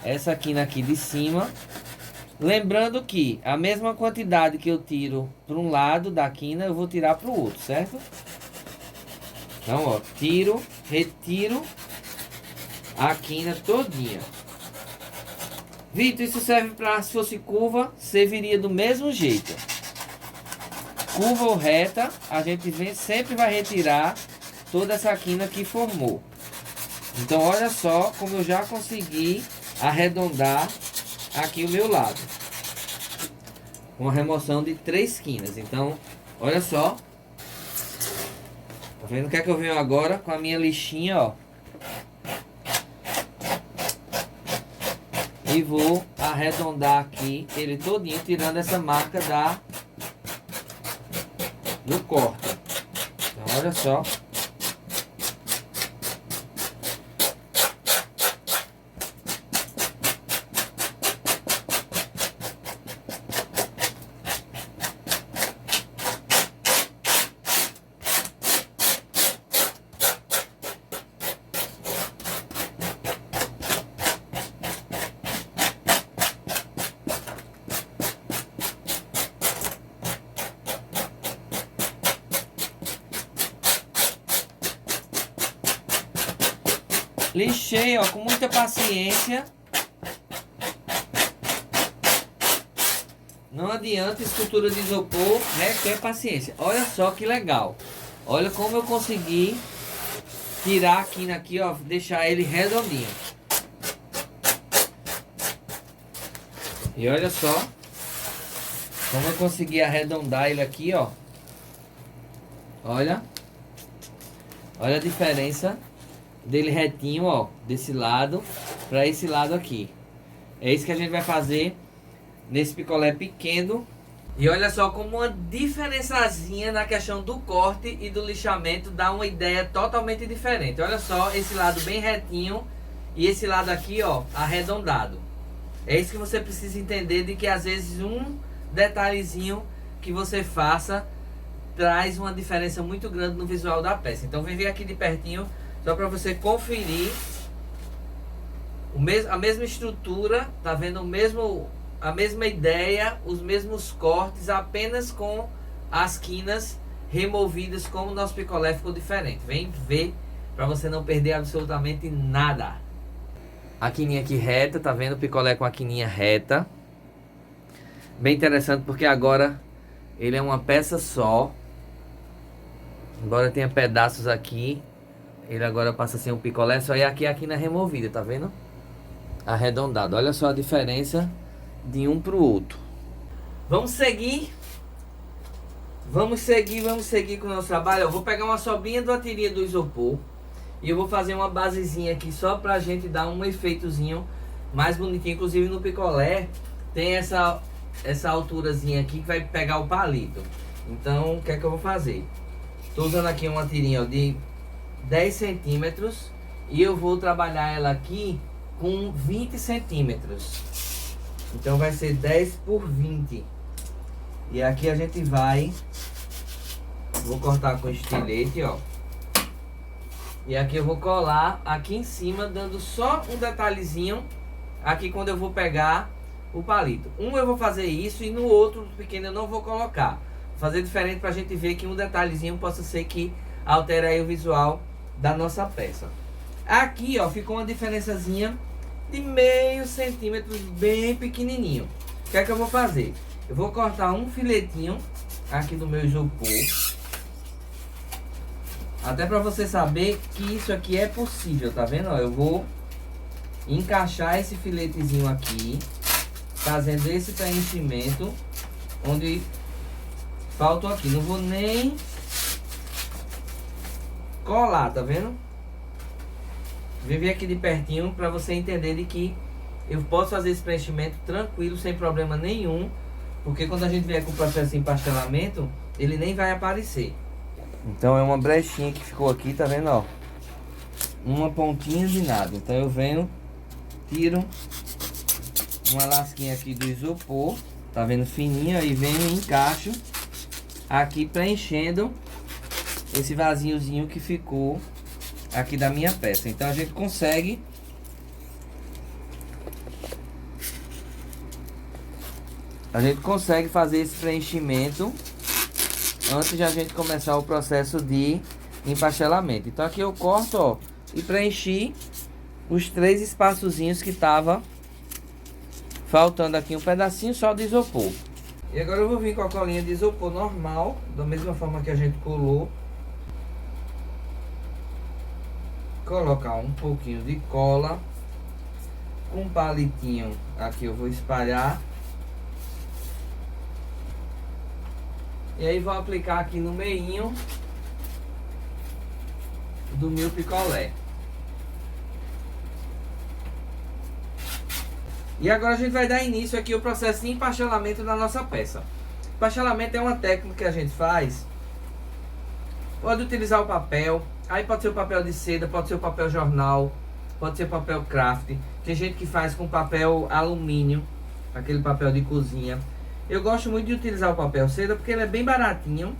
essa quina aqui de cima. Lembrando que a mesma quantidade que eu tiro para um lado da quina, eu vou tirar para o outro, certo? Então, ó, tiro, retiro a quina todinha. Vitor, isso serve para, se fosse curva, serviria do mesmo jeito. Curva ou reta, a gente sempre vai retirar toda essa quina que formou. Então, olha só como eu já consegui arredondar aqui o meu lado. Com a remoção de 3 quinas. Então, olha só. Tá vendo o que é que eu venho agora com a minha lixinha, ó. E vou arredondar aqui ele todinho, tirando essa marca do corte. Então, olha só. Lixei, ó, com muita paciência. Não adianta, escultura de isopor requer paciência. Olha só que legal. Olha como eu consegui tirar a quina aqui, ó, deixar ele redondinho. E olha só como eu consegui arredondar ele aqui, ó. Olha. Olha a diferença dele retinho, ó, desse lado para esse lado aqui. É isso que a gente vai fazer nesse picolé pequeno. E olha só como uma diferençazinha na questão do corte e do lixamento dá uma ideia totalmente diferente. Olha só esse lado bem retinho e esse lado aqui, ó, arredondado. É isso que você precisa entender, de que às vezes um detalhezinho que você faça traz uma diferença muito grande no visual da peça. Então vem ver aqui de pertinho, só para você conferir a mesma estrutura, tá vendo? A mesma ideia, os mesmos cortes, apenas com as quinas removidas, como o nosso picolé ficou diferente. Vem ver para você não perder absolutamente nada. A quininha aqui reta, tá vendo? O picolé com a quininha reta. Bem interessante porque agora ele é uma peça só. Embora tenha pedaços aqui, ele agora passa a ser um picolé só. E aqui a quina removida, tá vendo? Arredondado. Olha só a diferença de um pro outro. Vamos seguir. Vamos seguir com o nosso trabalho. Eu vou pegar uma sobrinha de uma tirinha do isopor e eu vou fazer uma basezinha aqui só pra gente dar um efeitozinho mais bonitinho. Inclusive no picolé tem essa alturazinha aqui que vai pegar o palito. Então o que é que eu vou fazer? Estou usando aqui uma tirinha, ó, de 10 centímetros e eu vou trabalhar ela aqui com 20 centímetros. Então vai ser 10 por 20. E aqui a gente vou cortar com estilete, ó. E aqui eu vou colar aqui em cima, dando só um detalhezinho aqui quando eu vou pegar o palito. Um eu vou fazer isso e no outro pequeno eu não vou colocar. Vou fazer diferente pra gente ver que um detalhezinho possa ser que altere aí o visual da nossa peça. Aqui, ó, ficou uma diferençazinha de meio centímetro, bem pequenininho. O que é que eu vou fazer? Eu vou cortar um filetinho aqui do meu isopor. Até para você saber que isso aqui é possível, tá vendo? Ó, eu vou encaixar esse filetezinho aqui, fazendo esse preenchimento onde falta aqui. Não vou nem colar, tá vendo? Vem ver aqui de pertinho para você entender de que eu posso fazer esse preenchimento tranquilo, sem problema nenhum. Porque quando a gente vier com o processo de empastelamento, ele nem vai aparecer. Então é uma brechinha que ficou aqui, tá vendo, ó? Uma pontinha de nada. Então eu venho, tiro uma lasquinha aqui do isopor, tá vendo, fininha, e venho e encaixo aqui, preenchendo esse vaziozinho que ficou aqui da minha peça. Então a gente consegue fazer esse preenchimento antes de a gente começar o processo de empastelamento. Então aqui eu corto, ó, e preenchi os 3 espaçozinhos que tava faltando aqui um pedacinho só de isopor. E agora eu vou vir com a colinha de isopor normal, da mesma forma que a gente colou. Colocar um pouquinho de cola. Com um palitinho aqui eu vou espalhar. E aí vou aplicar aqui no meinho do meu picolé. E agora a gente vai dar início aqui ao processo de empastelamento da nossa peça. Empastelamento é uma técnica que a gente faz. Pode utilizar o papel, aí pode ser o papel de seda, pode ser o papel jornal, pode ser papel craft. Tem gente que faz com papel alumínio, aquele papel de cozinha. Eu gosto muito de utilizar o papel seda porque ele é bem baratinho.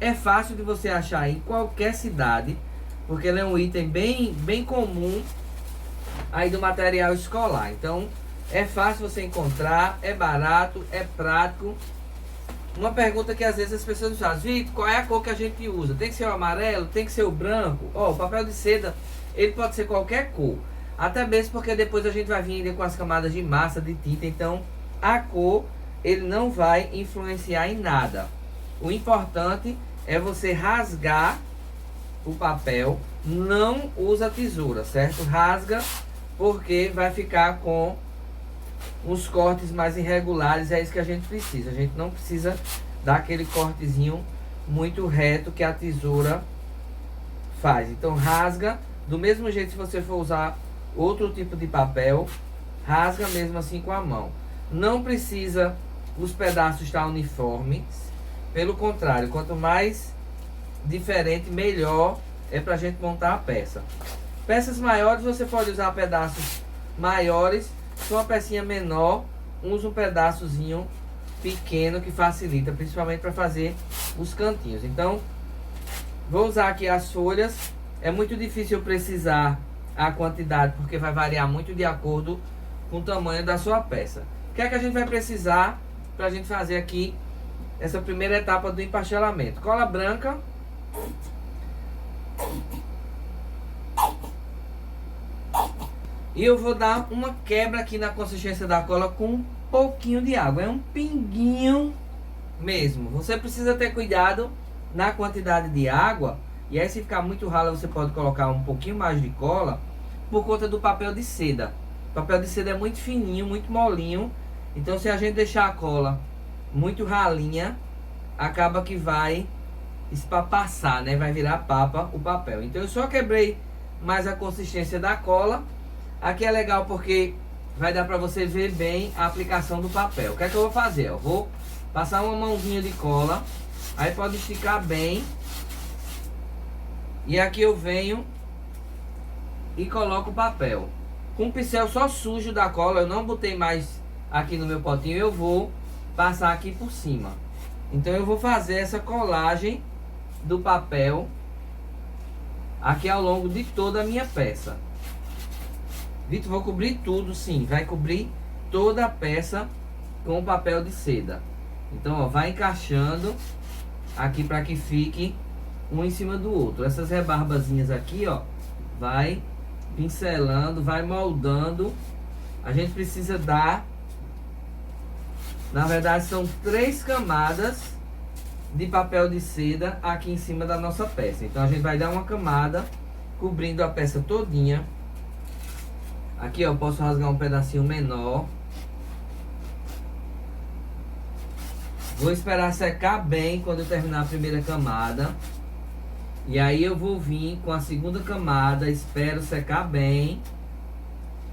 É fácil de você achar em qualquer cidade, porque ele é um item bem comum aí do material escolar. Então é fácil você encontrar, é barato, é prático. Uma pergunta que às vezes as pessoas fazem: Vitor, qual é a cor que a gente usa? Tem que ser o amarelo? Tem que ser o branco? Ó, o papel de seda, ele pode ser qualquer cor. Até mesmo porque depois a gente vai vir com as camadas de massa, de tinta. Então a cor, ele não vai influenciar em nada. O importante é você rasgar o papel. Não usa tesoura, certo? Rasga, porque vai ficar com uns cortes mais irregulares. É isso que a gente precisa. A gente não precisa dar aquele cortezinho muito reto que a tesoura faz. Então rasga do mesmo jeito. Se você for usar outro tipo de papel, rasga mesmo assim com a mão. Não precisa os pedaços estar uniformes. Pelo contrário, quanto mais diferente, melhor é pra gente montar a peça. Peças maiores você pode usar pedaços maiores, Se uma pecinha menor, usa um pedaçozinho pequeno que facilita, principalmente para fazer os cantinhos. Então, vou usar aqui as folhas. É muito difícil eu precisar a quantidade, porque vai variar muito de acordo com o tamanho da sua peça. O que é que a gente vai precisar para a gente fazer aqui essa primeira etapa do empastelamento? Cola branca. E eu vou dar uma quebra aqui na consistência da cola com um pouquinho de água. É um pinguinho mesmo. Você precisa ter cuidado na quantidade de água. E aí, se ficar muito rala, você pode colocar um pouquinho mais de cola por conta do papel de seda. O papel de seda é muito fininho, muito molinho. Então, se a gente deixar a cola muito ralinha, acaba que vai espapassar, né? Vai virar papa o papel. Então, eu só quebrei mais a consistência da cola. Aqui é legal porque vai dar para você ver bem a aplicação do papel. O que é que eu vou fazer? Eu vou passar uma mãozinha de cola. Aí pode esticar bem. E aqui eu venho e coloco o papel. Com o pincel só sujo da cola, eu não botei mais aqui no meu potinho, eu vou passar aqui por cima. Então eu vou fazer essa colagem do papel aqui ao longo de toda a minha peça. Vitor, vou cobrir tudo, sim, vai cobrir toda a peça com papel de seda. Então, ó, vai encaixando aqui para que fique um em cima do outro. Essas rebarbazinhas aqui, ó, vai pincelando, vai moldando. A gente precisa dar, na verdade são 3 camadas de papel de seda aqui em cima da nossa peça. Então a gente vai dar uma camada cobrindo a peça todinha. Aqui, ó, eu posso rasgar um pedacinho menor. Vou esperar secar bem quando eu terminar a primeira camada. E aí eu vou vir com a segunda camada, espero secar bem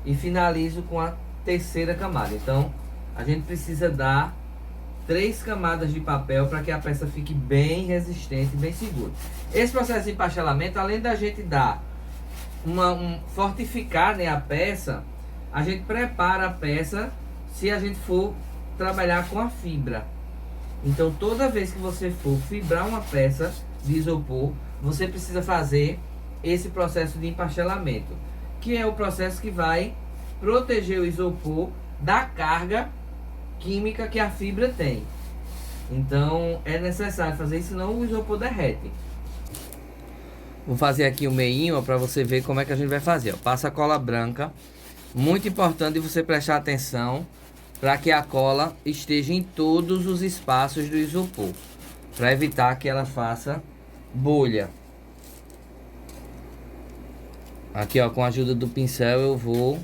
e finalizo com a terceira camada. Então, a gente precisa dar 3 camadas de papel para que a peça fique bem resistente, bem segura. Esse processo de empastelamento, além da gente dar fortificar, né, a peça, a gente prepara a peça se a gente for trabalhar com a fibra. Então, toda vez que você for fibrar uma peça de isopor, você precisa fazer esse processo de empastelamento, que é o processo que vai proteger o isopor da carga química que a fibra tem. Então, é necessário fazer isso, senão o isopor derrete. Vou fazer aqui o meinho para você ver como é que a gente vai fazer. Ó. Passa a cola branca. Muito importante você prestar atenção para que a cola esteja em todos os espaços do isopor, para evitar que ela faça bolha. Aqui, ó, com a ajuda do pincel eu vou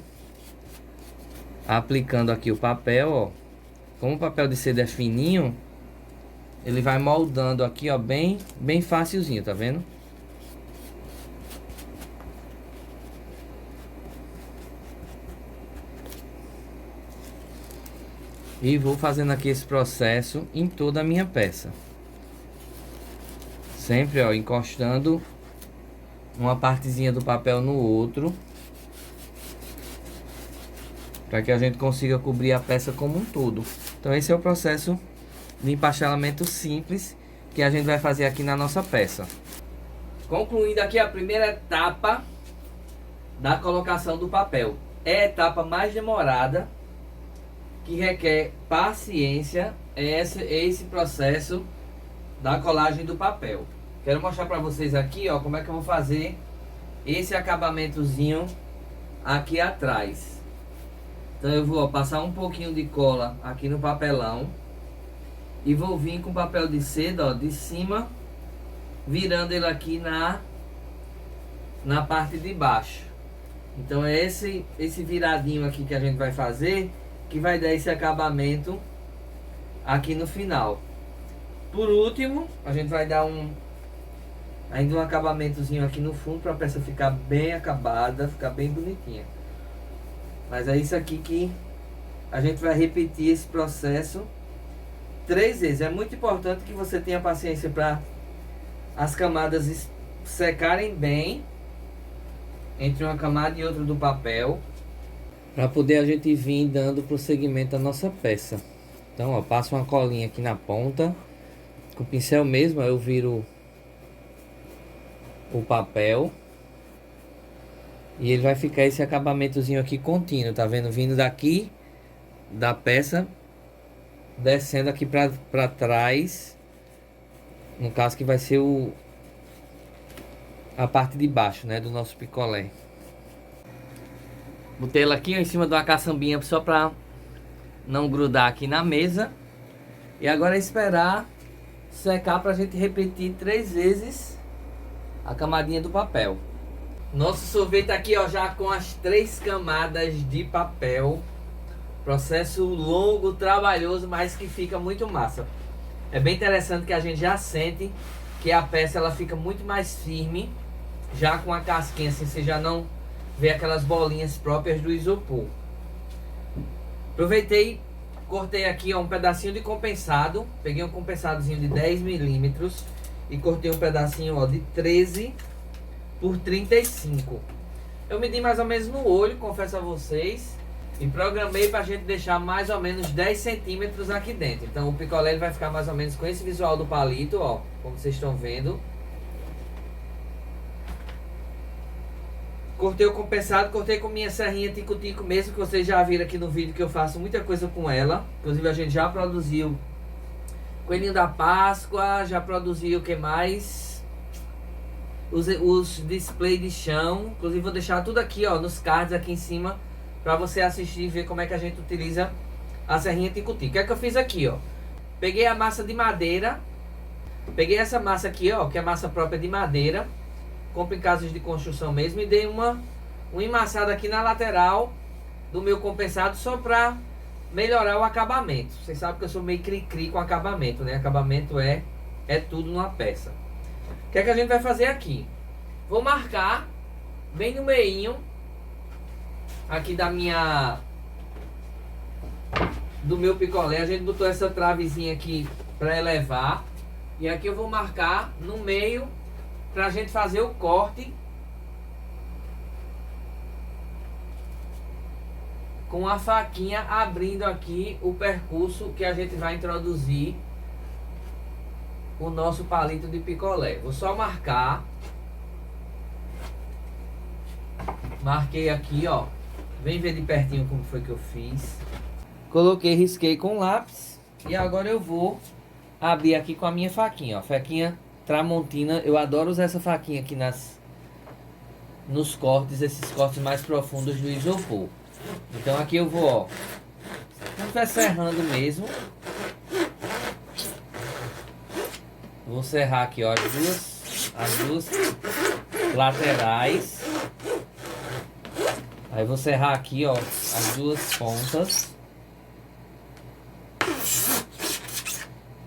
aplicando aqui o papel, ó. Como o papel de seda é fininho, ele vai moldando aqui, ó, bem facilzinho, tá vendo? E vou fazendo aqui esse processo em toda a minha peça. Sempre, ó, encostando uma partezinha do papel no outro, para que a gente consiga cobrir a peça como um todo. Então esse é o processo de empastelamento simples que a gente vai fazer aqui na nossa peça. Concluindo aqui a primeira etapa da colocação do papel. É a etapa mais demorada, que requer paciência, é esse processo da colagem do papel. Quero mostrar para vocês aqui, ó, como é que eu vou fazer esse acabamentozinho aqui atrás. Então eu vou, ó, passar um pouquinho de cola aqui no papelão e vou vir com papel de seda, ó, de cima, virando ele aqui na parte de baixo. Então é esse viradinho aqui que a gente vai fazer, que vai dar esse acabamento aqui no final. Por último, a gente vai dar ainda um acabamentozinho aqui no fundo, para a peça ficar bem acabada, ficar bem bonitinha. Mas é isso aqui que a gente vai repetir esse processo 3 vezes. É muito importante que você tenha paciência para as camadas secarem bem entre uma camada e outra do papel. para poder a gente vir dando prosseguimento à nossa peça. Então, ó, passo uma colinha aqui na ponta, com o pincel mesmo, aí eu viro o papel e ele vai ficar esse acabamentozinho aqui contínuo, tá vendo? Vindo daqui da peça, descendo aqui para trás, no caso que vai ser a parte de baixo, né, do nosso picolé. Botei ela aqui ó, em cima de uma caçambinha só para não grudar aqui na mesa. E agora é esperar secar pra gente repetir 3 vezes a camadinha do papel. Nosso sorvete aqui ó, já com as 3 camadas de papel. Processo longo, trabalhoso, mas que fica muito massa. É bem interessante que a gente já sente que a peça ela fica muito mais firme. Já com a casquinha assim, você já não vê aquelas bolinhas próprias do isopor. Aproveitei, cortei aqui ó, um pedacinho de compensado. Peguei um compensadozinho de 10 milímetros e cortei um pedacinho ó, de 13 por 35. Eu medi mais ou menos no olho, confesso a vocês, e programei para a gente deixar mais ou menos 10 centímetros aqui dentro. Então o picolé ele vai ficar mais ou menos com esse visual do palito, ó, como vocês estão vendo. Cortei o compensado, cortei com minha serrinha tico-tico mesmo, que vocês já viram aqui no vídeo que eu faço muita coisa com ela. Inclusive a gente já produziu Coelhinho da Páscoa, já produziu o que mais? Os display de chão. Inclusive vou deixar tudo aqui ó, nos cards aqui em cima, para você assistir e ver como é que a gente utiliza a serrinha tico-tico. O que é que eu fiz aqui ó? Peguei a massa de madeira, peguei essa massa aqui ó, que é massa própria de madeira. Compro em casas de construção mesmo, e dei uma emassada aqui na lateral do meu compensado só para melhorar o acabamento. Vocês sabem que eu sou meio cri-cri com acabamento, né? Acabamento é tudo numa peça. O que é que a gente vai fazer aqui? Vou marcar bem no meinho aqui do meu picolé. A gente botou essa travezinha aqui para elevar, e aqui eu vou marcar no meio pra gente fazer o corte com a faquinha, abrindo aqui o percurso que a gente vai introduzir o nosso palito de picolé. Vou só marcar. Marquei aqui, ó. Vem ver de pertinho como foi que eu fiz. Coloquei, risquei com lápis. E agora eu vou abrir aqui com a minha faquinha, ó. Faquinha Tramontina. Eu adoro usar essa faquinha aqui nos cortes, esses cortes mais profundos do isopor. Então aqui eu vou, ó, como vai serrando mesmo. Vou serrar aqui, ó, as duas laterais. Aí vou serrar aqui, ó, as duas pontas.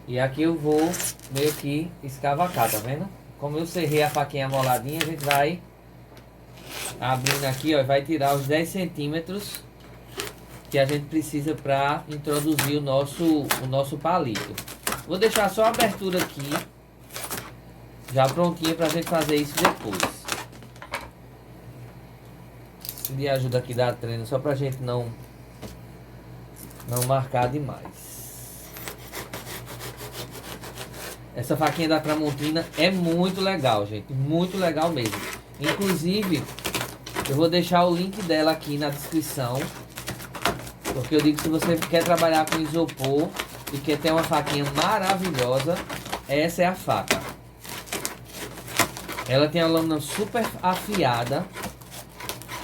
E aqui eu vou meio que escavacar, tá vendo? Como eu serrei a faquinha moladinha, a gente vai abrindo aqui, ó, e vai tirar os 10 centímetros que a gente precisa para introduzir o nosso palito. Vou deixar só a abertura aqui, já prontinha pra gente fazer isso depois. Se de ajuda aqui da treino, só pra gente não marcar demais. Essa faquinha da Tramontina é muito legal, gente. Muito legal mesmo. Inclusive, eu vou deixar o link dela aqui na descrição. Porque eu digo que se você quer trabalhar com isopor e quer ter uma faquinha maravilhosa, essa é a faca. Ela tem a lâmina super afiada.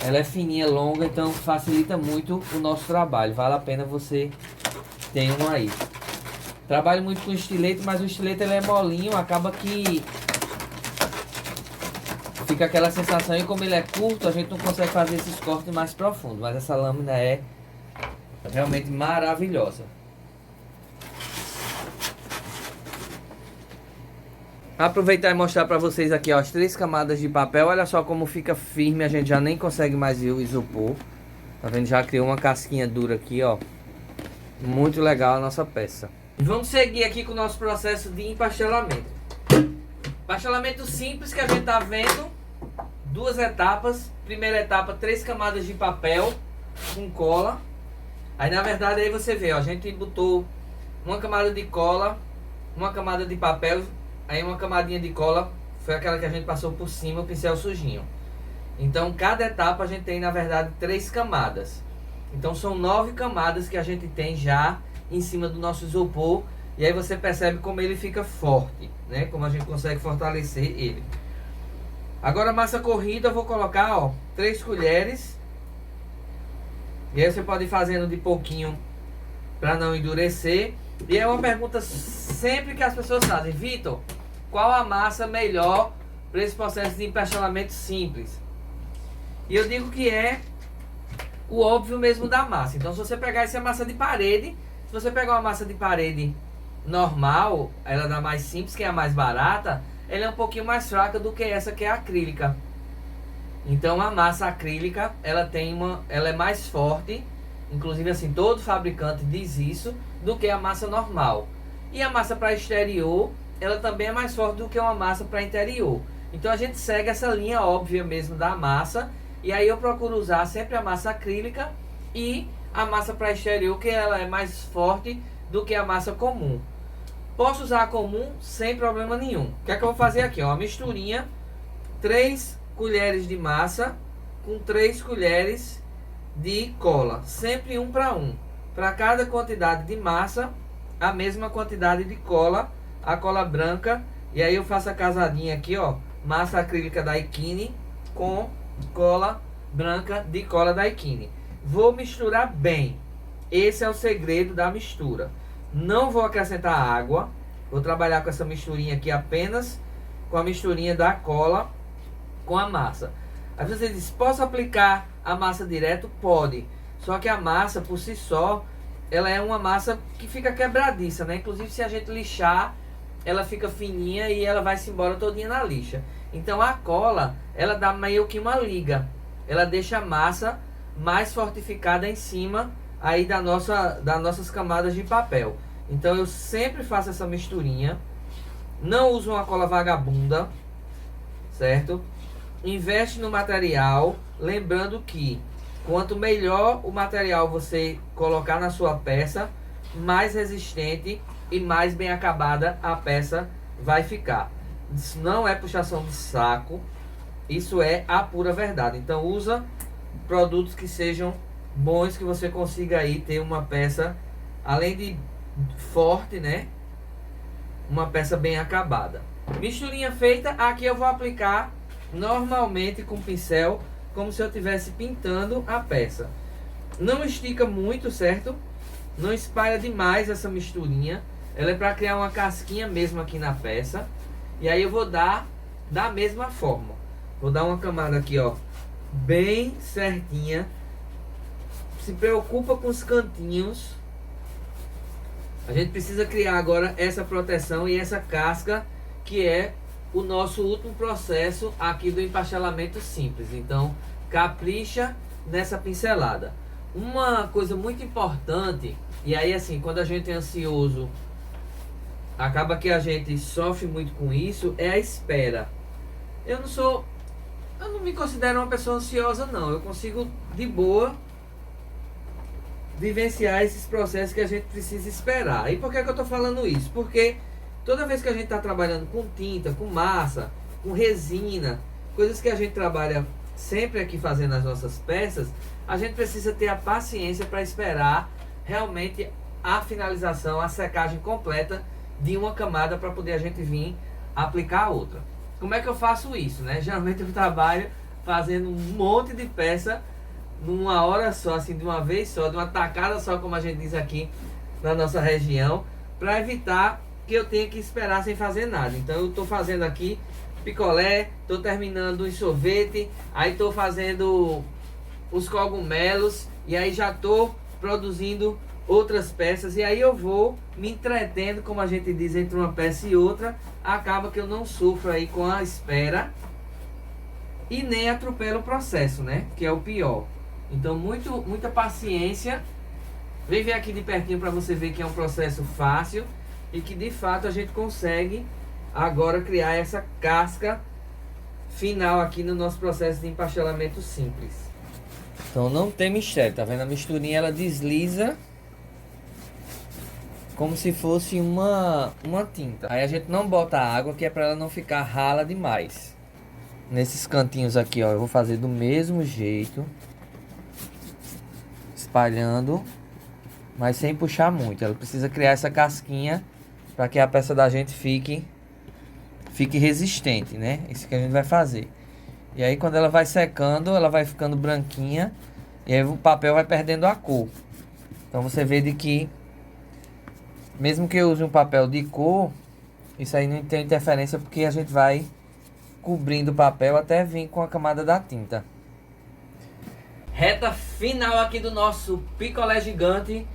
Ela é fininha, longa, então facilita muito o nosso trabalho. Vale a pena você ter um aí. Trabalho muito com estilete, mas o estilete ele é molinho, acaba que fica aquela sensação, e como ele é curto, a gente não consegue fazer esses cortes mais profundos. Mas essa lâmina é realmente maravilhosa. Aproveitar e mostrar para vocês aqui, ó, as 3 camadas de papel. Olha só como fica firme, a gente já nem consegue mais ver o isopor. Tá vendo? Já criou uma casquinha dura aqui, ó. Muito legal a nossa peça. Vamos seguir aqui com o nosso processo de empastelamento. Empastelamento simples que a gente tá vendo. 2 etapas. Primeira etapa, 3 camadas de papel. com cola. Aí na verdade aí você vê, ó, a gente botou uma camada de cola, uma camada de papel, aí uma camadinha de cola, foi aquela que a gente passou por cima, o pincel sujinho. Então cada etapa a gente tem na verdade 3 camadas. Então são 9 camadas que a gente tem já em cima do nosso isopor. E aí você percebe como ele fica forte, né? Como a gente consegue fortalecer ele. Agora a massa corrida eu vou colocar, ó, 3 colheres. E aí você pode ir fazendo de pouquinho para não endurecer. E é uma pergunta sempre que as pessoas fazem: Vitor, qual a massa melhor para esse processo de empestelamento simples? E eu digo que é o óbvio mesmo da massa. Então se você pegar essa massa de parede, se você pegar uma massa de parede normal, ela é da mais simples, que é a mais barata, ela é um pouquinho mais fraca do que essa que é a acrílica. Então a massa acrílica, ela é mais forte, inclusive assim, todo fabricante diz isso, do que a massa normal. E a massa para exterior, ela também é mais forte do que uma massa para interior. Então a gente segue essa linha óbvia mesmo da massa, e aí eu procuro usar sempre a massa acrílica e a massa para exterior, que ela é mais forte do que a massa comum. Posso usar a comum sem problema nenhum. O que é que eu vou fazer aqui? Ó, uma misturinha, 3 colheres de massa com 3 colheres de cola, sempre 1 para 1. Para cada quantidade de massa, a mesma quantidade de cola, a cola branca. E aí eu faço a casadinha aqui, ó, massa acrílica Daiquine com cola branca de cola Daiquine. Vou misturar bem. Esse é o segredo da mistura. Não vou acrescentar água. Vou trabalhar com essa misturinha aqui apenas com a misturinha da cola com a massa. Aí você diz: posso aplicar a massa direto? Pode. Só que a massa por si só, ela é uma massa que fica quebradiça, né? Inclusive se a gente lixar, ela fica fininha e ela vai se embora todinha na lixa. Então a cola, ela dá meio que uma liga. Ela deixa a massa mais fortificada em cima aí das nossas camadas de papel. Então eu sempre faço essa misturinha. Não uso uma cola vagabunda, certo? Investe no material, lembrando que quanto melhor o material você colocar na sua peça, mais resistente e mais bem acabada a peça vai ficar. Isso não é puxação de saco, isso é a pura verdade. Então usa produtos que sejam bons, que você consiga aí ter uma peça, além de forte, né, uma peça bem acabada. Misturinha feita, aqui eu vou aplicar normalmente com pincel, como se eu estivesse pintando a peça. Não estica muito, certo? Não espalha demais essa misturinha. Ela é para criar uma casquinha mesmo aqui na peça. E aí eu vou dar da mesma forma. Vou dar uma camada aqui, ó, bem certinha. Se preocupa com os cantinhos. A gente precisa criar agora essa proteção e essa casca, que é o nosso último processo aqui do empastelamento simples. Então capricha nessa pincelada. Uma coisa muito importante, e aí assim, quando a gente é ansioso, acaba que a gente sofre muito com isso, é a espera. Eu não me considero uma pessoa ansiosa, não. Eu consigo de boa vivenciar esses processos que a gente precisa esperar. E por que eu estou falando isso? Porque toda vez que a gente está trabalhando com tinta, com massa, com resina, coisas que a gente trabalha sempre aqui fazendo as nossas peças, a gente precisa ter a paciência para esperar realmente a finalização, a secagem completa de uma camada para poder a gente vir aplicar a outra. Como é que eu faço isso, né? Geralmente eu trabalho fazendo um monte de peça numa hora só, assim, de uma vez só, de uma tacada só, como a gente diz aqui na nossa região, para evitar que eu tenha que esperar sem fazer nada. Então eu estou fazendo aqui picolé, estou terminando o sorvete, aí estou fazendo os cogumelos, e aí já estou produzindo outras peças, e aí eu vou me entretendo, como a gente diz, entre uma peça e outra. Acaba que eu não sofro aí com a espera e nem atropelo o processo, né? Que é o pior. Então muita paciência. Vem ver aqui de pertinho para você ver que é um processo fácil e que de fato a gente consegue agora criar essa casca final aqui no nosso processo de empastelamento simples. Então não tem mistério, tá vendo? A misturinha ela desliza como se fosse uma tinta. Aí a gente não bota água, que é para ela não ficar rala demais. Nesses cantinhos aqui, ó, eu vou fazer do mesmo jeito, espalhando, mas sem puxar muito. Ela precisa criar essa casquinha para que a peça da gente fique resistente, né? Isso que a gente vai fazer. E aí quando ela vai secando, ela vai ficando branquinha e aí o papel vai perdendo a cor. Então você vê de que mesmo que eu use um papel de cor, isso aí não tem interferência, porque a gente vai cobrindo o papel até vir com a camada da tinta. Reta final aqui do nosso picolé gigante.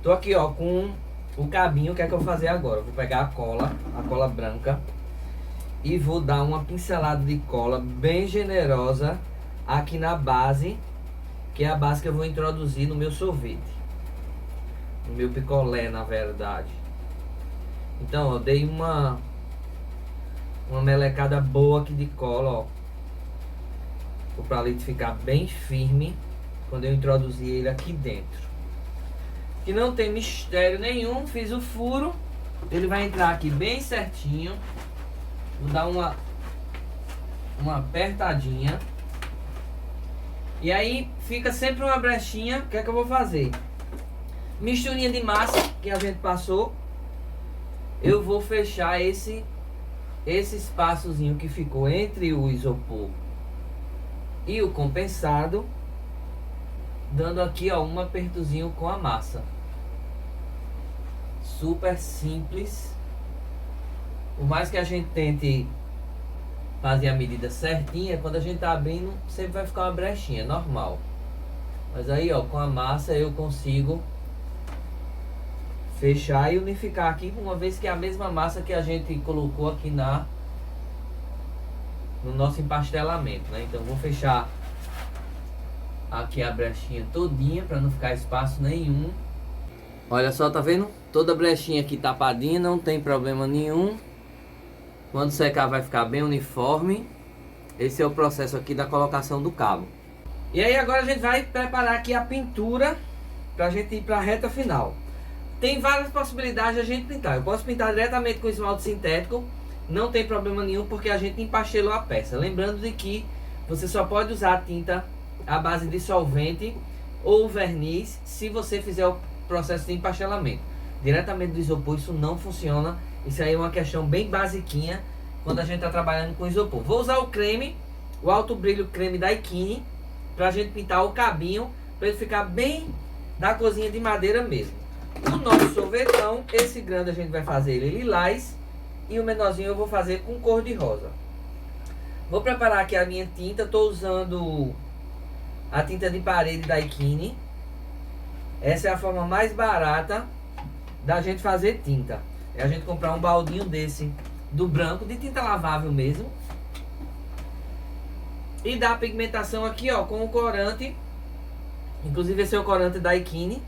Tô aqui, ó, com o cabinho. O que é que eu vou fazer agora? Eu vou pegar a cola branca, e vou dar uma pincelada de cola bem generosa aqui na base, que é a base que eu vou introduzir no meu sorvete, no meu picolé, na verdade. Então, eu dei uma melecada boa aqui de cola, ó, o palito ficar bem firme quando eu introduzir ele aqui dentro. Que não tem mistério nenhum, fiz o furo, ele vai entrar aqui bem certinho. Vou dar uma apertadinha. E aí fica sempre uma brechinha. O que é que eu vou fazer? Misturinha de massa que a gente passou, eu vou fechar esse espaçozinho que ficou entre o isopor e o compensado, dando aqui, ó, um apertozinho com a massa. Super simples. Por mais que a gente tente fazer a medida certinha, quando a gente tá abrindo, sempre vai ficar uma brechinha, normal. Mas aí, ó, com a massa eu consigo fechar e unificar aqui, uma vez que é a mesma massa que a gente colocou aqui no nosso empastelamento, né? Então vou fechar aqui a brechinha todinha para não ficar espaço nenhum. Olha só, tá vendo? Toda a brechinha aqui tapadinha, não tem problema nenhum. Quando secar vai ficar bem uniforme. Esse é o processo aqui da colocação do cabo. E aí agora a gente vai preparar aqui a pintura pra gente ir pra reta final. Tem várias possibilidades de a gente pintar. Eu posso pintar diretamente com esmalte sintético, não tem problema nenhum, porque a gente empastelou a peça. Lembrando de que você só pode usar a tinta à base de solvente ou verniz se você fizer o processo de empastelamento. Diretamente do isopor isso não funciona. Isso aí é uma questão bem basiquinha quando a gente está trabalhando com isopor. Vou usar o creme, o alto brilho creme da Ikine, para a gente pintar o cabinho, para ele ficar bem da corzinha de madeira mesmo. O nosso sorvetão, esse grande a gente vai fazer ele lilás, e o menorzinho eu vou fazer com cor de rosa. Vou preparar aqui a minha tinta. Estou usando a tinta de parede da Ikine. Essa é a forma mais barata da gente fazer tinta. É a gente comprar um baldinho desse, do branco, de tinta lavável mesmo. E dar a pigmentação aqui, ó, com o corante. Inclusive esse é o corante da Ikine.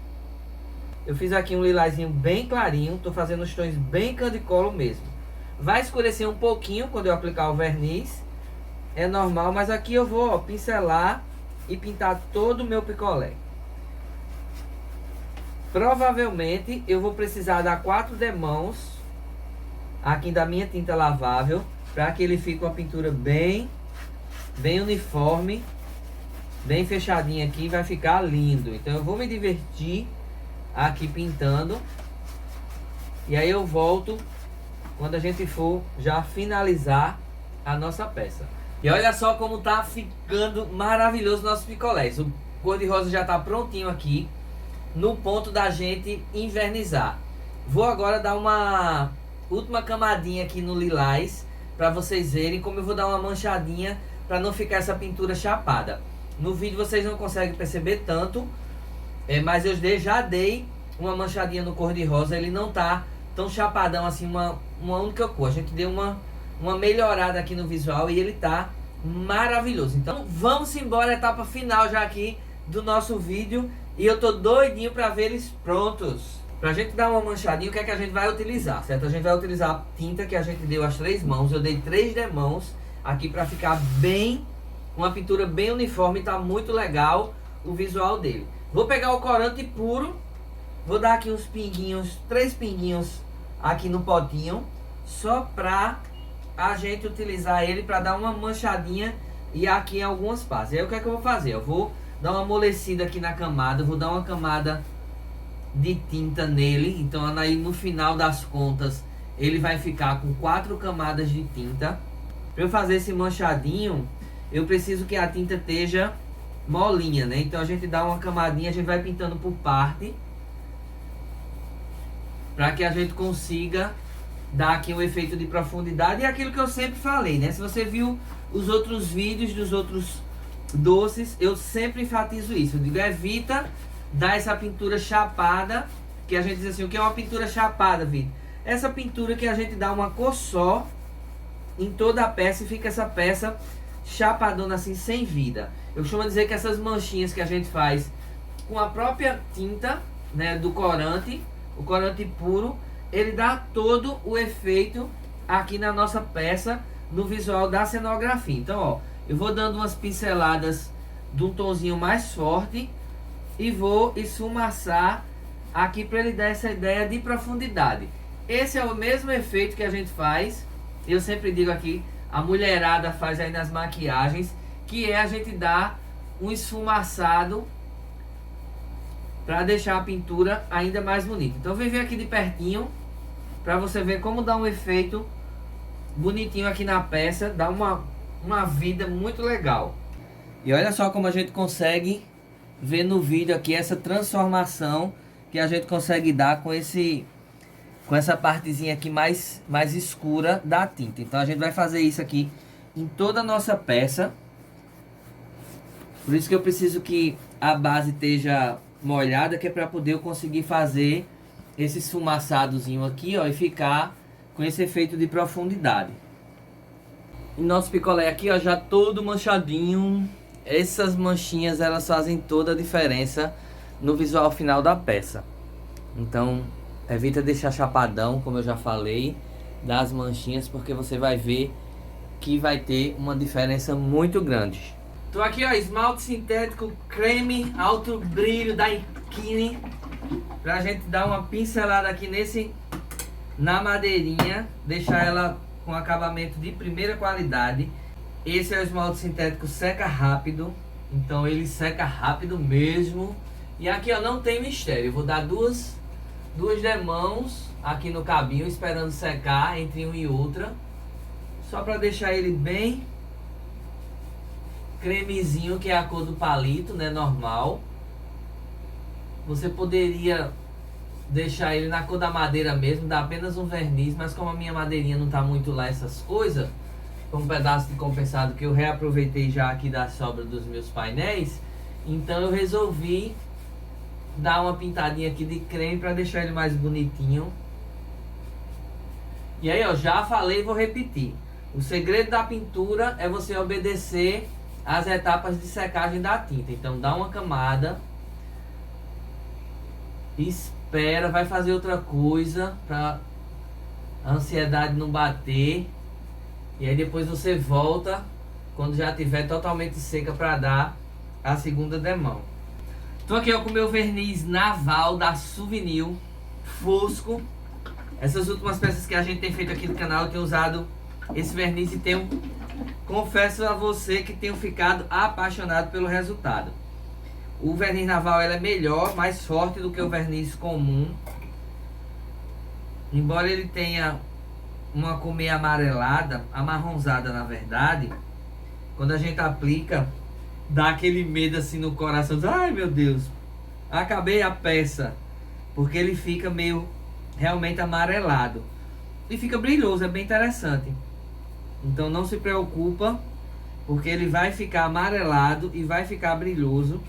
Eu fiz aqui um lilazinho bem clarinho. Tô fazendo os tons bem candicolo mesmo. Vai escurecer um pouquinho quando eu aplicar o verniz. É normal, mas aqui eu vou, ó, pincelar e pintar todo o meu picolé. Provavelmente eu vou precisar dar 4 demãos aqui da minha tinta lavável, para que ele fique uma pintura bem uniforme, bem fechadinha aqui, vai ficar lindo. Então eu vou me divertir aqui pintando, e aí eu volto quando a gente for já finalizar a nossa peça. E olha só como tá ficando maravilhoso nosso picolés. O cor de rosa já tá prontinho aqui, no ponto da gente invernizar. Vou agora dar uma última camadinha aqui no lilás, para vocês verem como eu vou dar uma manchadinha, para não ficar essa pintura chapada. No vídeo vocês não conseguem perceber tanto, mas eu já dei uma manchadinha no cor de rosa. Ele não tá tão chapadão assim, uma única cor. A gente deu uma melhorada aqui no visual e ele tá maravilhoso. Então vamos embora, etapa final já aqui do nosso vídeo. E eu tô doidinho para ver eles prontos. Pra gente dar uma manchadinha, o que é que a gente vai utilizar, certo? A gente vai utilizar a tinta que a gente deu as 3 mãos. Eu dei 3 demãos aqui para ficar bem, uma pintura bem uniforme. Tá muito legal. o visual dele. Vou pegar o corante puro, vou dar aqui uns pinguinhos, 3 pinguinhos aqui no potinho, só pra a gente utilizar ele para dar uma manchadinha e aqui em algumas partes. E aí o que é que eu vou fazer? Eu vou dar uma amolecida aqui na camada, vou dar uma camada de tinta nele. Então aí no final das contas ele vai ficar com 4 camadas de tinta. Para eu fazer esse manchadinho, eu preciso que a tinta esteja molinha, né? Então a gente dá uma camadinha, a gente vai pintando por parte, para que a gente consiga dar aqui um efeito de profundidade. E aquilo que eu sempre falei, né? Se você viu os outros vídeos dos outros doces, eu sempre enfatizo isso. Eu digo, evita dar essa pintura chapada, que a gente diz assim, o que é uma pintura chapada, Vitor? Essa pintura que a gente dá uma cor só em toda a peça e fica essa peça chapadona assim, sem vida. Eu costumo dizer que essas manchinhas que a gente faz com a própria tinta, né, do corante, o corante puro, ele dá todo o efeito aqui na nossa peça, no visual da cenografia. Então, ó, eu vou dando umas pinceladas de um tonzinho mais forte e vou esfumaçar aqui para ele dar essa ideia de profundidade. Esse é o mesmo efeito que a gente faz, eu sempre digo aqui, a mulherada faz aí nas maquiagens, que é a gente dar um esfumaçado para deixar a pintura ainda mais bonita. Então vem ver aqui de pertinho para você ver como dá um efeito bonitinho aqui na peça, dá uma vida muito legal. E olha só como a gente consegue ver no vídeo aqui essa transformação que a gente consegue dar com essa partezinha aqui mais escura da tinta. Então a gente vai fazer isso aqui em toda a nossa peça. Por isso que eu preciso que a base esteja molhada, que é para poder eu conseguir fazer esse esfumaçadozinho aqui, ó, e ficar com esse efeito de profundidade. E nosso picolé aqui, ó, já todo manchadinho. Essas manchinhas, elas fazem toda a diferença no visual final da peça. Então, evita deixar chapadão, como eu já falei, das manchinhas, porque você vai ver que vai ter uma diferença muito grande. Tô aqui, ó, esmalte sintético creme alto brilho da Ikine, pra gente dar uma pincelada aqui na madeirinha, deixar ela com acabamento de primeira qualidade. Esse é o esmalte sintético seca rápido, então ele seca rápido mesmo. E aqui, ó, não tem mistério, eu vou dar duas demãos aqui no cabinho, esperando secar entre uma e outra, só para deixar ele bem cremezinho, que é a cor do palito, né, normal. Você poderia deixar ele na cor da madeira mesmo, dar apenas um verniz, mas como a minha madeirinha não tá muito lá essas coisas, foi um pedaço de compensado que eu reaproveitei já aqui da sobra dos meus painéis, então eu resolvi dar uma pintadinha aqui de creme para deixar ele mais bonitinho. E aí, ó, já falei e vou repetir. O segredo da pintura é você obedecer às etapas de secagem da tinta. Então dá uma camada, espera, vai fazer outra coisa para a ansiedade não bater. E aí depois você volta quando já estiver totalmente seca para dar a segunda demão. Tô aqui, ó, com o meu verniz naval da Souvenir fosco. Essas últimas peças que a gente tem feito aqui no canal, eu tenho usado esse verniz e confesso a você que tenho ficado apaixonado pelo resultado. O verniz naval é melhor, mais forte do que o verniz comum. Embora ele tenha uma cor meio amarelada, amarronzada na verdade, quando a gente aplica, dá aquele medo assim no coração. Ai meu Deus, acabei a peça. Porque ele fica meio realmente amarelado. E fica brilhoso, é bem interessante. Então não se preocupa, porque ele vai ficar amarelado e vai ficar brilhoso.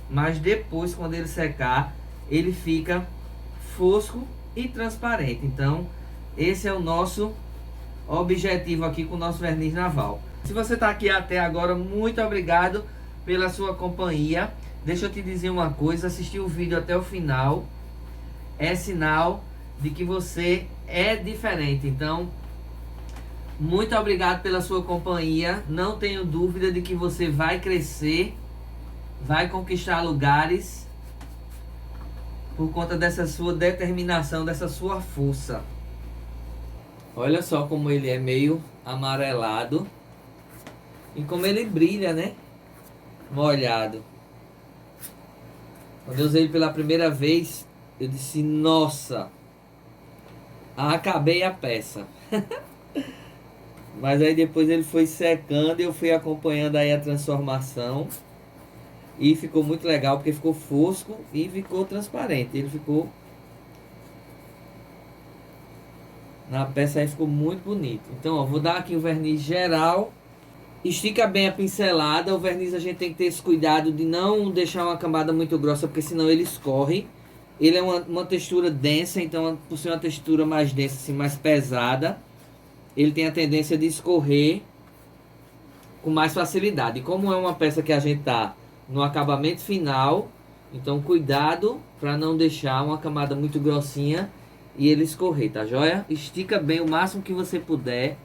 Mas depois, quando ele secar, ele fica fosco e transparente. Então esse é o nosso objetivo aqui com o nosso verniz naval. Se você está aqui até agora, muito obrigado pela sua companhia. Deixa eu te dizer uma coisa, assistir o vídeo até o final é sinal de que você é diferente. Então, muito obrigado pela sua companhia. Não tenho dúvida de que você vai crescer vai conquistar lugares por conta dessa sua determinação, dessa sua força. Olha só como ele é meio amarelado e como ele brilha, né? Molhado. Quando eu usei ele pela primeira vez, eu disse, nossa, acabei a peça. Mas aí depois ele foi secando e eu fui acompanhando aí a transformação. E ficou muito legal porque ficou fosco e ficou transparente. Ele ficou... Na peça aí ficou muito bonito. Então, ó, vou dar aqui o verniz geral. Estica bem a pincelada. O verniz a gente tem que ter esse cuidado de não deixar uma camada muito grossa, porque senão ele escorre. Ele é uma textura densa, então por ser uma textura mais densa, assim, mais pesada, ele tem a tendência de escorrer com mais facilidade. E como é uma peça que a gente tá no acabamento final, então cuidado para não deixar uma camada muito grossinha e ele escorrer, tá joia? Estica bem o máximo que você puder.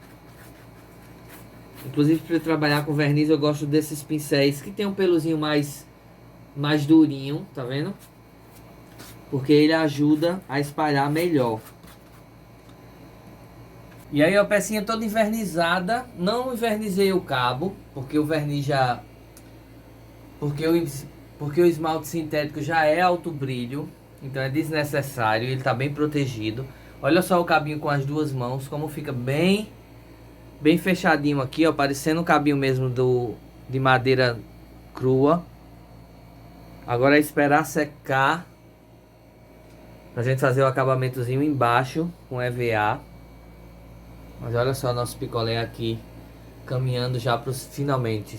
Inclusive, para trabalhar com verniz, eu gosto desses pincéis que tem um peluzinho mais durinho, tá vendo? Porque ele ajuda a espalhar melhor. E aí a pecinha toda envernizada. Não envernizei o cabo, porque o verniz já... Porque o esmalte sintético já é alto brilho. Então é desnecessário, ele está bem protegido. Olha só o cabinho com as duas mãos, como fica bem fechadinho aqui, ó, parecendo um cabinho mesmo de madeira crua. Agora é esperar secar pra gente fazer o acabamentozinho embaixo com EVA. Mas olha só nosso picolé aqui caminhando já para os finalmente.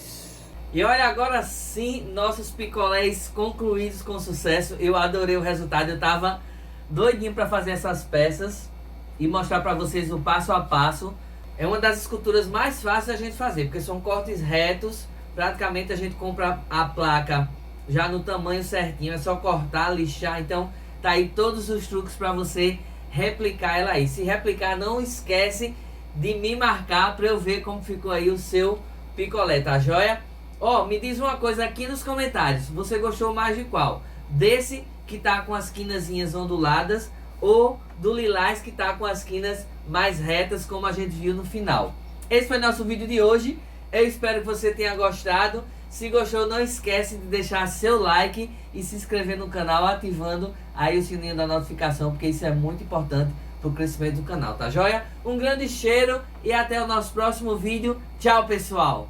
E olha, agora sim, nossos picolés concluídos com sucesso. Eu adorei o resultado, eu tava doidinho para fazer essas peças e mostrar para vocês o passo a passo. É uma das esculturas mais fáceis a gente fazer, porque são cortes retos. Praticamente a gente compra a placa já no tamanho certinho, é só cortar, lixar. Então tá aí todos os truques para você replicar ela aí. Se replicar, não esquece de me marcar para eu ver como ficou aí o seu picolé, tá joia? Ó, me diz uma coisa aqui nos comentários, você gostou mais de qual? Desse que tá com as quinazinhas onduladas ou do lilás que tá com as quinas mais retas, como a gente viu no final? Esse foi nosso vídeo de hoje, eu espero que você tenha gostado. Se gostou, não esquece de deixar seu like e se inscrever no canal, ativando aí o sininho da notificação, porque isso é muito importante pro crescimento do canal, tá joia? Um grande cheiro e até o nosso próximo vídeo. Tchau, pessoal!